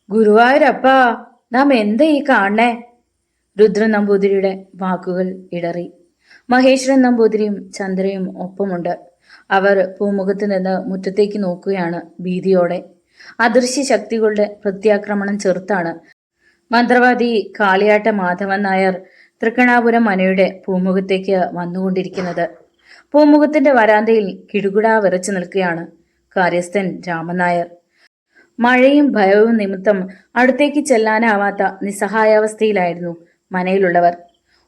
ഗുരുവായൂരപ്പാ, നാം എന്താ ഈ കാണണേ? രുദ്രൻ നമ്പൂതിരിയുടെ വാക്കുകൾ ഇടറി. മഹേശ്വരൻ നമ്പൂതിരിയും ചന്ദ്രയും ഒപ്പമുണ്ട്. അവർ പൂമുഖത്ത് നിന്ന് മുറ്റത്തേക്ക് നോക്കുകയാണ് ഭീതിയോടെ. അദൃശ്യ ശക്തികളുടെ പ്രത്യാക്രമണം ചെറുത്താണ് മന്ത്രവാദി കാളിയാട്ട മാധവൻ നായർ തൃക്കണാപുരം മനയുടെ പൂമുഖത്തേക്ക് വന്നുകൊണ്ടിരിക്കുന്നത്. പൂമുഖത്തിന്റെ വരാന്തയിൽ കിടുകിടാ വിറച്ചു നിൽക്കുകയാണ് കാര്യസ്ഥൻ രാമൻ നായർ. മഴയും ഭയവും നിമിത്തം അടുത്തേക്ക് ചെല്ലാനാവാത്ത നിസ്സഹായാവസ്ഥയിലായിരുന്നു മനയിലുള്ളവർ.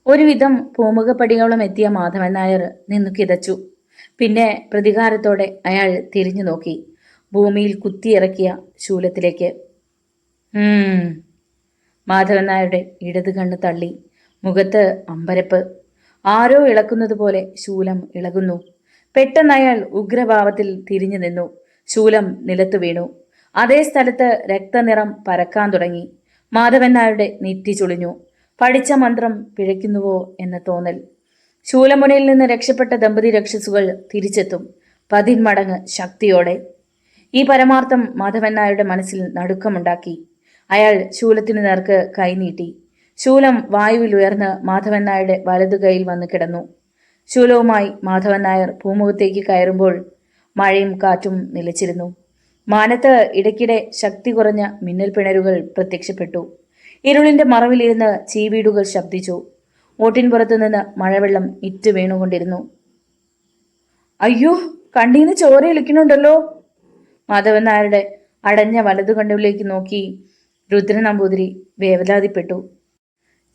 ഒരുവിധം പൂമുഖപ്പടിയോളം എത്തിയ മാധവൻ നായർ നിന്നു കിതച്ചു. പിന്നെ പ്രതികാരത്തോടെ അയാൾ തിരിഞ്ഞു നോക്കി ഭൂമിയിൽ കുത്തിയിറക്കിയ ശൂലത്തിലേക്ക്. മാധവൻ നായരുടെ ഇടത് കണ്ണ് തള്ളി. മുഖത്ത് അമ്പരപ്പ്. ആരോ ഇളക്കുന്നത് പോലെ ശൂലം ഇളകുന്നു. പെട്ടെന്ന് അയാൾ ഉഗ്രഭാവത്തിൽ തിരിഞ്ഞു നിന്നു. ശൂലം നിലത്തു വീണു. അതേ സ്ഥലത്ത് രക്തനിറം പരക്കാൻ തുടങ്ങി. മാധവൻ നായരുടെ നെറ്റി ചുളിഞ്ഞു. പഠിച്ച മന്ത്രം പിഴയ്ക്കുന്നുവോ എന്ന തോന്നൽ. ശൂലമുനയിൽ നിന്ന് രക്ഷപ്പെട്ട ദമ്പതി രക്ഷസുകൾ തിരിച്ചെത്തും 10 മടങ്ങ് ശക്തിയോടെ. ഈ പരമാർത്ഥം മാധവൻ നായരുടെ മനസ്സിൽ നടുക്കമുണ്ടാക്കി. അയാൾ ശൂലത്തിനു നേർക്ക് കൈനീട്ടി. ശൂലം വായുവിൽ ഉയർന്ന് മാധവൻ നായരുടെ വലതു കൈയിൽ വന്ന് കിടന്നു. ശൂലവുമായി മാധവൻ നായർ പൂമുഖത്തേക്ക് കയറുമ്പോൾ മഴയും കാറ്റും നിലച്ചിരുന്നു. മാനത്ത് ഇടയ്ക്കിടെ ശക്തി കുറഞ്ഞ മിന്നൽ പിണരുകൾ പ്രത്യക്ഷപ്പെട്ടു. ഇരുളിന്റെ മറവിലിരുന്ന് ചീവീടുകൾ ശബ്ദിച്ചു. ഓട്ടിൻപുറത്തു നിന്ന് മഴവെള്ളം ഇറ്റ് വീണുകൊണ്ടിരുന്നു. അയ്യോ, കണ്ണീന്ന് ചോരയൊലിക്കുന്നുണ്ടല്ലോ. മാധവൻ നായരുടെ അടഞ്ഞ വലതു കണ്ണുകളിലേക്ക് നോക്കി രുദ്രൻ നമ്പൂതിരി വേവലാതിപ്പെട്ടു.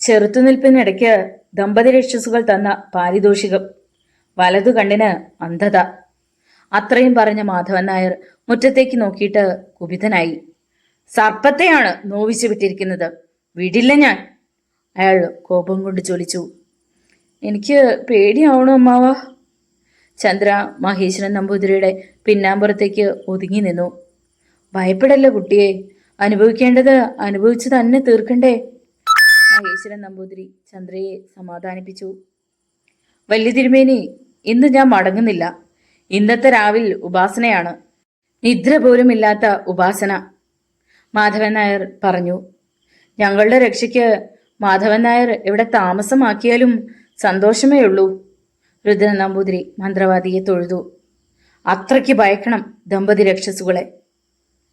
ചെറുത്തുനിൽപ്പിനിടയ്ക്ക് ദമ്പതി രക്ഷസുകൾ തന്ന പാരിതോഷികം, വലതു കണ്ണിന് അന്ധത. അത്രയും പറഞ്ഞ മാധവൻ നായർ മുറ്റത്തേക്ക് നോക്കിയിട്ട് കുപിതനായി. സർപ്പത്തെയാണ് നോവിച്ചു വിട്ടിരിക്കുന്നത്, വിടില്ല ഞാൻ, അയാൾ കോപം കൊണ്ട് ചൊലിച്ചു. എനിക്ക് പേടിയാവണോ അമ്മാവ? ചന്ദ്ര മഹേശ്വരൻ നമ്പൂതിരിയുടെ പിന്നാമ്പുറത്തേക്ക് ഒതുങ്ങി നിന്നു. ഭയപ്പെടല്ല കുട്ടിയെ, അനുഭവിക്കേണ്ടത് അനുഭവിച്ചു തന്നെ തീർക്കണ്ടേ? മഹേശ്വരൻ നമ്പൂതിരി ചന്ദ്രയെ സമാധാനിപ്പിച്ചു. വല്യ തിരുമേനി, ഇന്ന് ഞാൻ മടങ്ങുന്നില്ല. ഇന്നത്തെ രാവിൽ ഉപാസനയാണ്, നിദ്ര പോലുമില്ലാത്ത ഉപാസന, മാധവൻ നായർ പറഞ്ഞു. ഞങ്ങളുടെ രക്ഷയ്ക്ക് മാധവൻ നായർ ഇവിടെ താമസമാക്കിയാലും സന്തോഷമേ ഉള്ളൂ. രുദ്രൻ നമ്പൂതിരി മന്ത്രവാദിയെ തൊഴുതു. അത്രയ്ക്ക് ഭയക്കണം ദമ്പതി രക്ഷസുകളെ.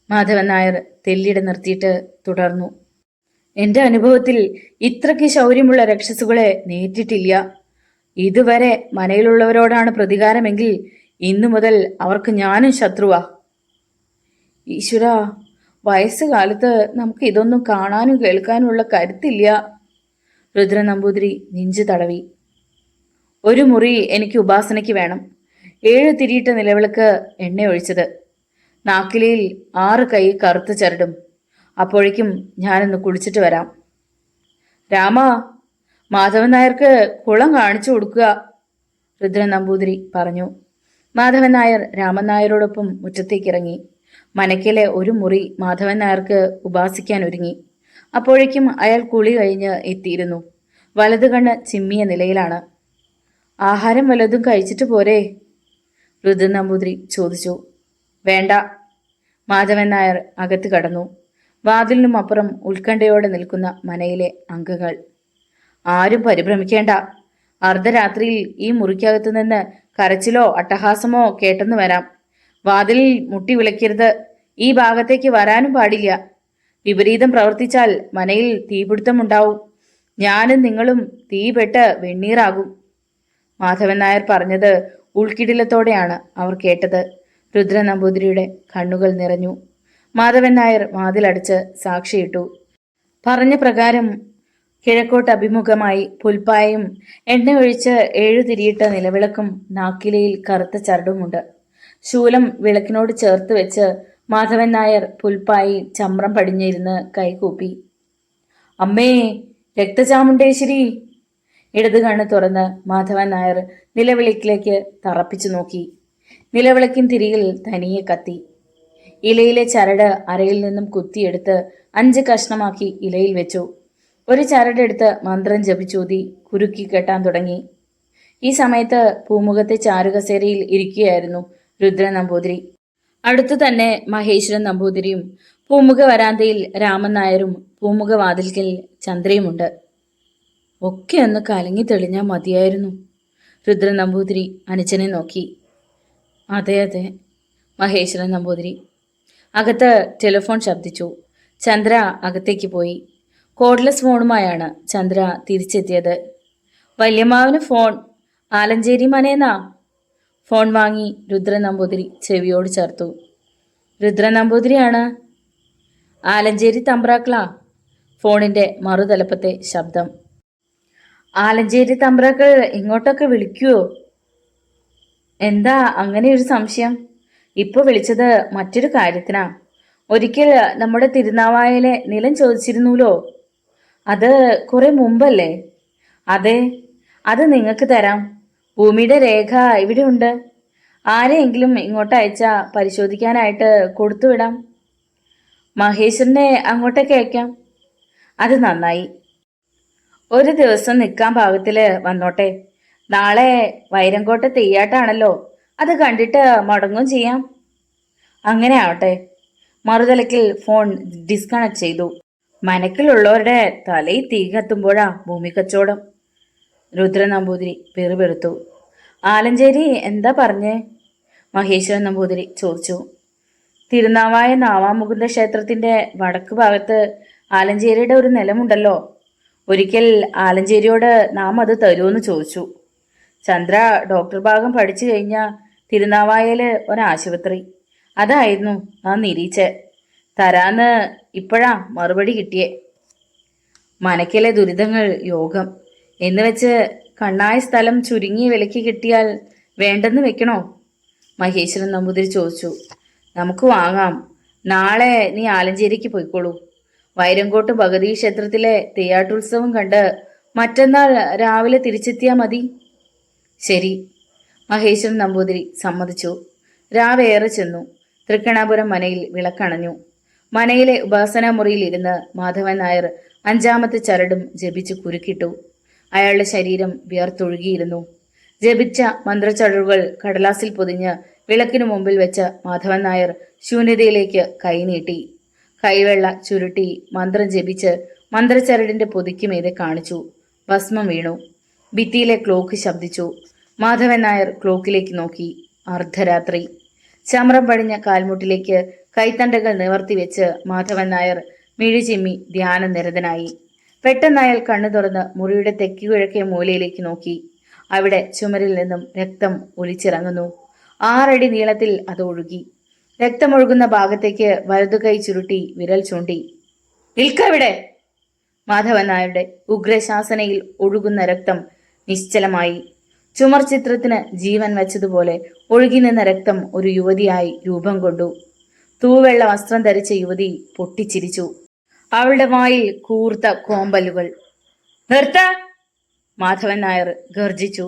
മാധവൻ നായർ തെല്ലിട നിർത്തിയിട്ട് തുടർന്നു. എന്റെ അനുഭവത്തിൽ ഇത്രയ്ക്ക് ശൗര്യമുള്ള രക്ഷസുകളെ നേരിട്ടിട്ടില്ല. ഇതുവരെ മനയിലുള്ളവരോടാണ് പ്രതികാരമെങ്കിൽ ഇന്നു മുതൽ അവർക്ക് ഞാനും ശത്രുവാ. ഈശ്വര, വയസ്സുകാലത്ത് നമുക്ക് ഇതൊന്നും കാണാനും കേൾക്കാനുമുള്ള കരുത്തില്ല. രുദ്രൻ നമ്പൂതിരി നെഞ്ചു തടവി. ഒരു മുറി എനിക്ക് ഉപാസനയ്ക്ക് വേണം. 7 തിരിയിട്ട നിലവിളക്ക് എണ്ണ ഒഴിച്ചത്, നാക്കിലയിൽ 6 കൈ കറുത്ത ചരടും. അപ്പോഴേക്കും ഞാനൊന്ന് കുളിച്ചിട്ട് വരാം. രാമ, മാധവൻ നായർക്ക് കുളം കാണിച്ചു കൊടുക്കുക, രുദ്രൻ നമ്പൂതിരി പറഞ്ഞു. മാധവൻ നായർ രാമൻ നായരോടൊപ്പം മുറ്റത്തേക്കിറങ്ങി. മനയ്ക്കലെ ഒരു മുറി മാധവൻ നായർക്ക് ഉപാസിക്കാൻ ഒരുങ്ങി. അപ്പോഴേക്കും അയാൾ കുളി കഴിഞ്ഞ് എത്തിയിരുന്നു. വലതു കണ്ണ് ചിമ്മിയ നിലയിലാണ്. ആഹാരം വല്ലതും കഴിച്ചിട്ട് പോരെ? രുദ്രൻ നമ്പൂതിരി ചോദിച്ചു. വേണ്ട. മാധവൻ നായർ അകത്ത് കടന്നു. വാതിലിനും അപ്പുറം ഉത്കണ്ഠയോടെ നിൽക്കുന്ന മനയിലെ അംഗങ്ങൾ. ആരും പരിഭ്രമിക്കേണ്ട. അർദ്ധരാത്രിയിൽ ഈ മുറിക്കകത്തു നിന്ന് കരച്ചിലോ അട്ടഹാസമോ കേട്ടെന്ന് വരാം. വാതിലിൽ മുട്ടി വിളിക്കരുത്. ഈ ഭാഗത്തേക്ക് വരാനും പാടില്ല. വിപരീതം പ്രവർത്തിച്ചാൽ മനയിൽ തീപിടുത്തമുണ്ടാവും. ഞാനും നിങ്ങളും തീപെട്ട് വെണ്ണീറാകും. മാധവൻ നായർ പറഞ്ഞത് ഉൾക്കിടിലത്തോടെയാണ് അവർ കേട്ടത്. രുദ്രൻ നമ്പൂതിരിയുടെ കണ്ണുകൾ നിറഞ്ഞു. മാധവൻ നായർ വാതിലടച്ച് സാക്ഷിയിട്ടു. പറഞ്ഞ പ്രകാരം കിഴക്കോട്ട് അഭിമുഖമായി പുൽപ്പായും എണ്ണ ഒഴിച്ച് 7 തിരിയിട്ട നിലവിളക്കും നാക്കിലയിൽ കറുത്ത ചരടുമുണ്ട്. ശൂലം വിളക്കിനോട് ചേർത്ത് വെച്ച് മാധവൻ നായർ പുൽപ്പായി ചമ്രം പടിഞ്ഞിരുന്ന് കൈകൂപ്പി. അമ്മേ, രക്തചാമുണ്ടേശ്വരി! ഇടത് കണ്ണ് തുറന്ന് മാധവൻ നായർ നിലവിളക്കിലേക്ക് തറപ്പിച്ചു നോക്കി. നിലവിളക്കിൻ തിരിയിൽ തനിയെ കത്തി. ഇലയിലെ ചരട് അരയിൽ നിന്നും കുത്തിയെടുത്ത് 5 കഷ്ണമാക്കി ഇലയിൽ വെച്ചു. ഒരു ചരടെടുത്ത് മന്ത്രം ജപിച്ചൂതി കുരുക്കി കെട്ടാൻ തുടങ്ങി. ഈ സമയത്ത് പൂമുഖത്തെ ചാരുകസേരയിൽ ഇരിക്കുകയായിരുന്നു രുദ്രൻ നമ്പൂതിരി. അടുത്തു തന്നെ മഹേശ്വരൻ നമ്പൂതിരിയും പൂമുഖ വരാന്തയിൽ രാമൻ നായരും പൂമുഖ വാതിൽക്കൽ ചന്ദ്രയുമുണ്ട്. ഒക്കെ ഒന്ന് കലങ്ങി തെളിഞ്ഞാൽ മതിയായിരുന്നു. രുദ്രൻ നമ്പൂതിരി അനുജനെ നോക്കി. അതെ അതെ. മഹേശ്വരൻ നമ്പൂതിരി. അകത്ത് ടെലിഫോൺ ശബ്ദിച്ചു. ചന്ദ്ര അകത്തേക്ക് പോയി. കോഡ്ലെസ് ഫോണുമായാണ് ചന്ദ്ര തിരിച്ചെത്തിയത്. വല്യമ്മാവന് ഫോൺ. ആലഞ്ചേരി മനേന്നാ. ഫോൺ വാങ്ങി രുദ്രൻ നമ്പൂതിരി ചെവിയോട് ചേർത്തു. രുദ്രൻ നമ്പൂതിരിയാണ്. ആലഞ്ചേരി തമ്പ്രാക്കളാ. ഫോണിന്റെ മറുതലപ്പത്തെ ശബ്ദം. ആലഞ്ചേരി തമ്പ്രാക്കൾ ഇങ്ങോട്ടൊക്കെ വിളിക്കുവോ? എന്താ അങ്ങനെ ഒരു സംശയം? ഇപ്പൊ വിളിച്ചത് മറ്റൊരു കാര്യത്തിനാ. ഒരിക്കൽ നമ്മുടെ തിരുനാവായയിലെ നിലം ചോദിച്ചിരുന്നൂലോ? അത് കുറെ മുമ്പല്ലേ? അതെ, അത് നിങ്ങൾക്ക് തരാം. ഭൂമിയുടെ രേഖ ഇവിടെ ഉണ്ട്. ആരെയെങ്കിലും ഇങ്ങോട്ട് അയച്ചാ പരിശോധിക്കാനായിട്ട് കൊടുത്തുവിടാം. മഹേശ്വരനെ അങ്ങോട്ടേക്ക് അയക്കാം. അത് നന്നായി. ഒരു ദിവസം നിൽക്കാൻ പാകത്തില് വന്നോട്ടെ. നാളെ വൈരങ്കോട്ട തെയ്യാട്ടാണല്ലോ. അത് കണ്ടിട്ട് മടങ്ങും ചെയ്യാം. അങ്ങനെ ആവട്ടെ. മറുതലക്കിൽ ഫോൺ ഡിസ്കണക്ട് ചെയ്തു. മനക്കിലുള്ളവരുടെ തലയിൽ തീ കത്തുമ്പോഴാ ഭൂമി കച്ചവടം. രുദ്രൻ നമ്പൂതിരി പെറുപെറുത്തു. ആലഞ്ചേരി എന്താ പറഞ്ഞേ? മഹേശ്വരൻ നമ്പൂതിരി ചോദിച്ചു. തിരുനാവായ നാവാമുകുന്ദ ക്ഷേത്രത്തിന്റെ വടക്ക് ഭാഗത്ത് ആലഞ്ചേരിയുടെ ഒരു നിലമുണ്ടല്ലോ. ഒരിക്കൽ ആലഞ്ചേരിയോട് നാം അത് തരുമെന്ന് ചോദിച്ചു. ചന്ദ്ര ഡോക്ടർ ഭാഗം പഠിച്ചു കഴിഞ്ഞ തിരുനാവായയില് ഒരാശുപത്രി. അതായിരുന്നു നാം നിരീച്ചെ. തരാന്ന് ഇപ്പോഴാ മറുപടി കിട്ടിയേ. മനക്കിലെ ദുരിതങ്ങൾ യോഗം എന്ന് വെച്ച് കണ്ണായ സ്ഥലം ചുരുങ്ങിയ വിലയ്ക്ക് കിട്ടിയാൽ വേണ്ടെന്ന് വെക്കണോ? മഹേശ്വരൻ നമ്പൂതിരി ചോദിച്ചു. നമുക്ക് വാങ്ങാം. നാളെ നീ ആലഞ്ചേരിക്ക് പോയിക്കോളൂ. വൈരങ്കോട്ട് ഭഗവതി ക്ഷേത്രത്തിലെ തെയ്യാട്ടുത്സവം കണ്ട് മറ്റന്നാൾ രാവിലെ തിരിച്ചെത്തിയാൽ മതി. ശരി. മഹേശ്വരൻ നമ്പൂതിരി സമ്മതിച്ചു. രാവേറെ ചെന്നു. തൃക്കണാപുരം മനയിൽ വിളക്കണഞ്ഞു. മനയിലെ ഉപാസനാ മുറിയിൽ ഇരുന്ന് മാധവൻ നായർ 5ാമത്തെ ചരടും ജപിച്ച് കുരുക്കിട്ടു. അയാളുടെ ശരീരം വിയർത്തൊഴുകിയിരുന്നു. ജപിച്ച മന്ത്രച്ചടറുകൾ കടലാസിൽ പൊതിഞ്ഞ് വിളക്കിനു മുമ്പിൽ വെച്ച മാധവൻ നായർ ശൂന്യതയിലേക്ക് കൈനീട്ടി. കൈവെള്ള ചുരുട്ടി മന്ത്രം ജപിച്ച് മന്ത്രച്ചരടിന്റെ പൊതിക്കുമീതെ കാണിച്ചു. ഭസ്മം വീണു. ഭിത്തിയിലെ ക്ലോക്ക് ശബ്ദിച്ചു. മാധവൻ നായർ ക്ലോക്കിലേക്ക് നോക്കി. അർദ്ധരാത്രി. ചമ്രം പടിഞ്ഞ കാൽമുട്ടിലേക്ക് കൈത്തണ്ടകൾ നിവർത്തി വെച്ച് മാധവൻ നായർ മിഴിചിമ്മി ധ്യാനനിരതനായി. പെട്ടെന്ന് അയാൾ കണ്ണു തുറന്ന് മുറിയുടെ തെക്കുകിഴക്കേ മൂലയിലേക്ക് നോക്കി. അവിടെ ചുമരിൽ നിന്നും രക്തം ഒലിച്ചിറങ്ങുന്നു. 6 അടി നീളത്തിൽ അത് ഒഴുകി. രക്തമൊഴുകുന്ന ഭാഗത്തേക്ക് വലതുകൈ ചുരുട്ടി വിരൽ ചൂണ്ടി. നിൽക്കവിടെ! മാധവൻ നായരുടെ ഉഗ്രശാസനയിൽ ഒഴുകുന്ന രക്തം നിശ്ചലമായി. ചുമർ ചിത്രത്തിന് ജീവൻ വെച്ചതുപോലെ ഒഴുകി നിന്ന രക്തം ഒരു യുവതിയായി രൂപം കൊണ്ടു. തൂവെള്ള വസ്ത്രം ധരിച്ച യുവതി പൊട്ടിച്ചിരിച്ചു. അവളുടെ വായിൽ കൂർത്ത കോമ്പലുകൾ. നിർത്ത! മാധവൻ നായർ ഗർജിച്ചു.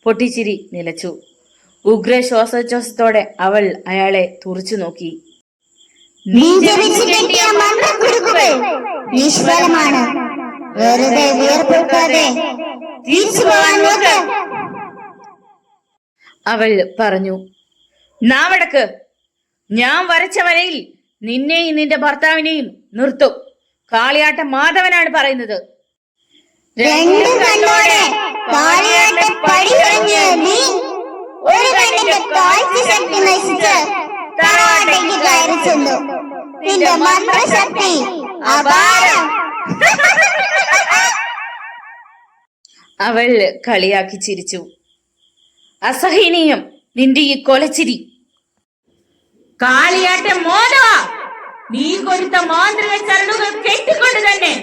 പൊട്ടിച്ചിരി നിലച്ചു. ഉഗ്ര ശ്വാസോച്ഛ്വാസത്തോടെ അവൾ അയാളെ തുറച്ചു നോക്കി. അവൾ പറഞ്ഞു. നാവടക്ക്! ഞാൻ വരച്ച വരയിൽ നിന്നെയും നിന്റെ ഭർത്താവിനെയും നിർത്തും. കാളിയാട്ട മാധവനാണ് പറയുന്നത്. അവൾ കളിയാക്കി ചിരിച്ചു. അസഹനീയം നിന്റെ ഈ കൊലച്ചിരി. കാളിയാട്ട മോനവാ, നീ കൊടുത്ത മാന്ത്രിക ചരടുകൾ കെട്ടിക്കൊണ്ട് തന്നെ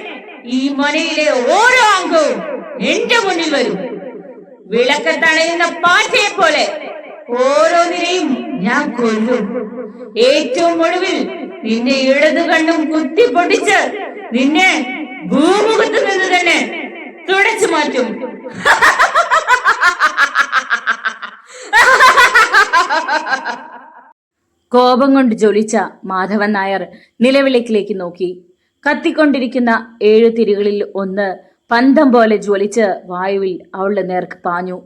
ഈ മനയിലെ ഓരോ അംഗവും എന്റെ മുന്നിൽ വരും. വിളക്കത്തണയുന്ന പാറ്റയെ പോലെ ഓരോന്നിനെയും ഞാൻ കൊല്ലും. ഏറ്റവും ഒടുവിൽ നിന്നെ ഇടതു കണ്ണും കുത്തിപ്പൊട്ടിച്ച് നിന്നെ ഭൂമുഖത്ത് നിന്ന് തന്നെ തുടച്ചു മാറ്റും. കോപം കൊണ്ട് ജ്വലിച്ച മാധവൻ നായർ നിലവിളക്കിലേക്ക് നോക്കി. കത്തിക്കൊണ്ടിരിക്കുന്ന 7 തിരികളിൽ ഒന്ന് പന്തം പോലെ ജ്വലിച്ച് വായുവിൽ അവളുടെ നേർക്ക് പാഞ്ഞു.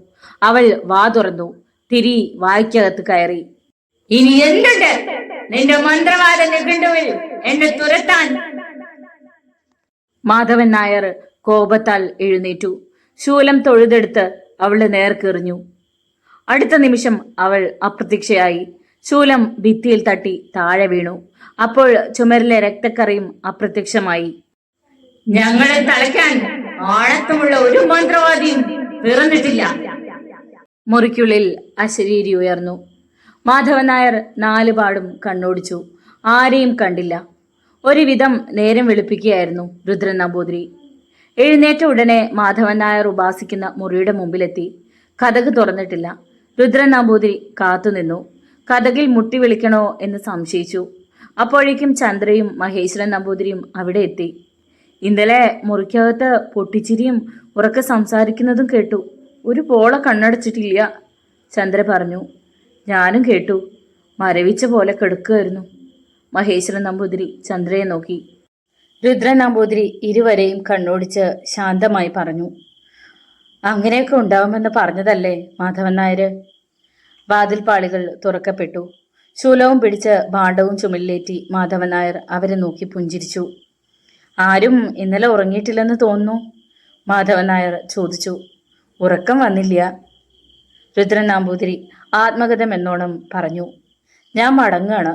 അവൾ വാ തുറന്നു. തിരി വായ്ക്കകത്ത് കയറി. ഇനി എന്തുണ്ട്? നിന്റെ മന്ത്രവാദ നിഘണ്ടുവിൽ എന്നെ തുരത്താൻ. മാധവൻ നായർ കോപത്താൽ എഴുന്നേറ്റു. ശൂലം തൊഴുതെടുത്ത് അവളുടെ നേർക്കെറിഞ്ഞു. അടുത്ത നിമിഷം അവൾ അപ്രത്യക്ഷയായി. ശൂലം ഭിത്തിയിൽ തട്ടി താഴെ വീണു. അപ്പോൾ ചുമരിലെ രക്തക്കറയും അപ്രത്യക്ഷമായി. ഞങ്ങളെ തളയ്ക്കാൻ ആഴക്കമുള്ള ഒരു മന്ത്രവാദിയും പിറന്നിട്ടില്ല. മുറിക്കുള്ളിൽ അശരീരി ഉയർന്നു. മാധവൻ നായർ നാലുപാടും കണ്ണോടിച്ചു. ആരെയും കണ്ടില്ല. ഒരുവിധം നേരം വെളുപ്പിക്കുകയായിരുന്നു രുദ്രൻ നമ്പൂതിരി. എഴുന്നേറ്റ ഉടനെ മാധവൻ നായർ ഉപാസിക്കുന്ന മുറിയുടെ മുമ്പിലെത്തി. കതക് തുറന്നിട്ടില്ല. രുദ്രൻ നമ്പൂതിരി കാത്തുനിന്നു. കതകിൽ മുട്ടി വിളിക്കണോ എന്ന് സംശയിച്ചു. അപ്പോഴേക്കും ചന്ദ്രയും മഹേശ്വരൻ നമ്പൂതിരിയും അവിടെ എത്തി. ഇന്നലെ മുറിക്കകത്ത് പൊട്ടിച്ചിരിയും ഉറക്കെ സംസാരിക്കുന്നതും കേട്ടു. ഒരു പോള കണ്ണടച്ചിട്ടില്ല, ചന്ദ്ര പറഞ്ഞു. ഞാനും കേട്ടു. മരവിച്ച പോലെ കിടക്കുകയായിരുന്നു. മഹേശ്വരൻ നമ്പൂതിരി ചന്ദ്രയെ നോക്കി. രുദ്രൻ നമ്പൂതിരി ഇരുവരെയും കണ്ണോടിച്ച് ശാന്തമായി പറഞ്ഞു. അങ്ങനെയൊക്കെ ഉണ്ടാവുമെന്ന് പറഞ്ഞതല്ലേ മാധവൻ നായര്? വാതിൽപ്പാളികൾ തുറക്കപ്പെട്ടു. ശൂലവും പിടിച്ച് ഭാണ്ഡവും ചുമലിലേറ്റി മാധവൻ നായർ അവരെ നോക്കി പുഞ്ചിരിച്ചു. ആരും ഇന്നലെ ഉറങ്ങിയിട്ടില്ലെന്ന് തോന്നുന്നു, മാധവൻ നായർ ചോദിച്ചു. ഉറക്കം വന്നില്ല, രുദ്രൻ നമ്പൂതിരി ആത്മഗതം എന്നോണം പറഞ്ഞു. ഞാൻ മടങ്ങാണ്.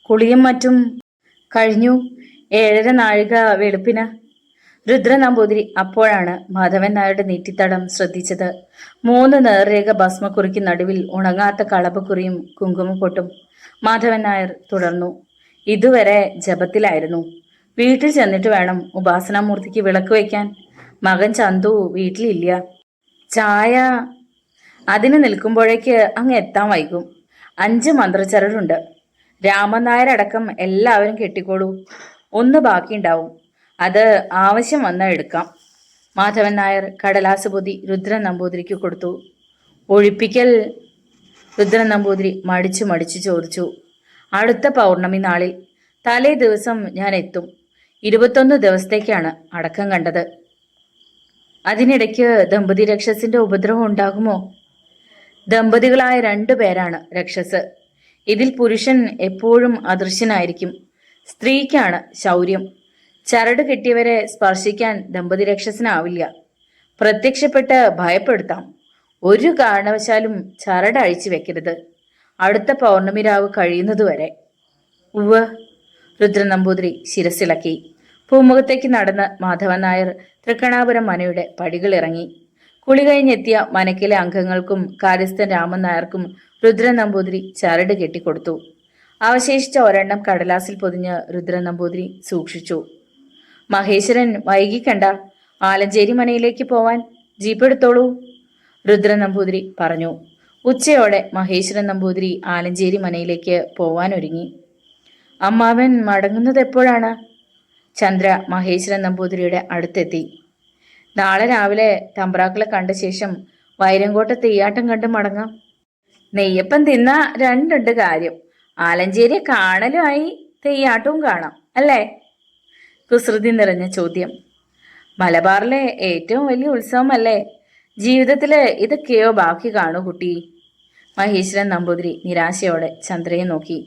കുളിയും മറ്റും കഴിഞ്ഞു. 7:30 നാഴിക വെളുപ്പിന്. രുദ്രൻ നമ്പൂതിരി അപ്പോഴാണ് മാധവൻ നായരുടെ നെറ്റിത്തടം ശ്രദ്ധിച്ചത്. 3 നേർരേഖ ഭസ്മക്കുറിക്ക് നടുവിൽ ഉണങ്ങാത്ത കളഭക്കുറിയും കുങ്കുമപ്പൊട്ടും. മാധവൻ നായർ തുടർന്നു. ഇതുവരെ ജപത്തിലായിരുന്നു. വീട്ടിൽ ചെന്നിട്ട് വേണം ഉപാസനാമൂർത്തിക്ക് വിളക്ക് വയ്ക്കാൻ. മകൻ ചന്തു വീട്ടിലില്ല. ചായ അതിന് നിൽക്കുമ്പോഴേക്ക് അങ്ങ് എത്താൻ വൈകും. 5 മന്ത്രച്ചരടുണ്ട്. രാമൻ നായരടക്കം എല്ലാവരും കെട്ടിക്കോളൂ. 1 ബാക്കിയുണ്ടാവും. അത് ആവശ്യം വന്നാൽ എടുക്കാം. മാധവൻ നായർ കടലാസ് പൊതി രുദ്രൻ നമ്പൂതിരിക്ക് കൊടുത്തു. ഒഴിപ്പിക്കൽ? രുദ്രൻ നമ്പൂതിരി മടിച്ചു ചോദിച്ചു. അടുത്ത പൗർണമി നാളിൽ. തലേ ദിവസം ഞാൻ എത്തും. 21 ദിവസത്തേക്കാണ് അടക്കം കണ്ടത്. അതിനിടയ്ക്ക് ദമ്പതി രക്ഷസിന്റെ ഉപദ്രവം ഉണ്ടാകുമോ? ദമ്പതികളായ 2 പേരാണ് രക്ഷസ്. ഇതിൽ പുരുഷൻ എപ്പോഴും അദൃശ്യനായിരിക്കും. സ്ത്രീക്കാണ് ശൗര്യം. ചരട് കെട്ടിയവരെ സ്പർശിക്കാൻ ദമ്പതി രക്ഷസിനാവില്ല. പ്രത്യക്ഷപ്പെട്ട് ഭയപ്പെടുത്താം. ഒരു കാരണവശാലും ചരട് അഴിച്ചു വെക്കരുത്. അടുത്ത പൗർണമി രാവ് കഴിയുന്നതുവരെ. ഉവ്വ്, രുദ്രൻ നമ്പൂതിരി ശിരസിളക്കി. പൂമുഖത്തേക്ക് നടന്ന് മാധവൻ നായർ തൃക്കണാപുരം മനയുടെ പടികളിറങ്ങി. കുളി കഴിഞ്ഞെത്തിയ മനക്കിലെ അംഗങ്ങൾക്കും കാര്യസ്ഥൻ രാമൻ നായർക്കും രുദ്രൻ നമ്പൂതിരി ചരട് കെട്ടിക്കൊടുത്തു. അവശേഷിച്ച ഒരെണ്ണം കടലാസിൽ പൊതിഞ്ഞ് രുദ്രൻ നമ്പൂതിരി സൂക്ഷിച്ചു. മഹേശ്വരൻ വൈകിക്കണ്ട, ആലഞ്ചേരി മനയിലേക്ക് പോവാൻ ജീപ്പ് എടുത്തോളൂ, രുദ്രൻ നമ്പൂതിരി പറഞ്ഞു. ഉച്ചയോടെ മഹേശ്വരൻ നമ്പൂതിരി ആലഞ്ചേരി മനയിലേക്ക് പോവാനൊരുങ്ങി. അമ്മാവൻ മടങ്ങുന്നത് എപ്പോഴാണ്? ചന്ദ്ര മഹേശ്വരൻ നമ്പൂതിരിയുടെ അടുത്തെത്തി. നാളെ രാവിലെ തമ്പ്രാക്കളെ കണ്ട ശേഷം വൈരങ്കോട്ട തെയ്യാട്ടം കണ്ട് മടങ്ങാം. നെയ്യപ്പം തിന്ന 2 കാര്യം. ആലഞ്ചേരിയെ കാണലുമായി തെയ്യാട്ടവും കാണാം അല്ലേ? കുസൃതി നിറഞ്ഞ ചോദ്യം. മലബാറിലെ ഏറ്റവും വലിയ ഉത്സവമല്ലേ? ജീവിതത്തില് ഇതൊക്കെയോ ബാക്കി കാണൂ കുട്ടി. മഹേശ്വരൻ നമ്പൂതിരി നിരാശയോടെ ചന്ദ്രയെ നോക്കി.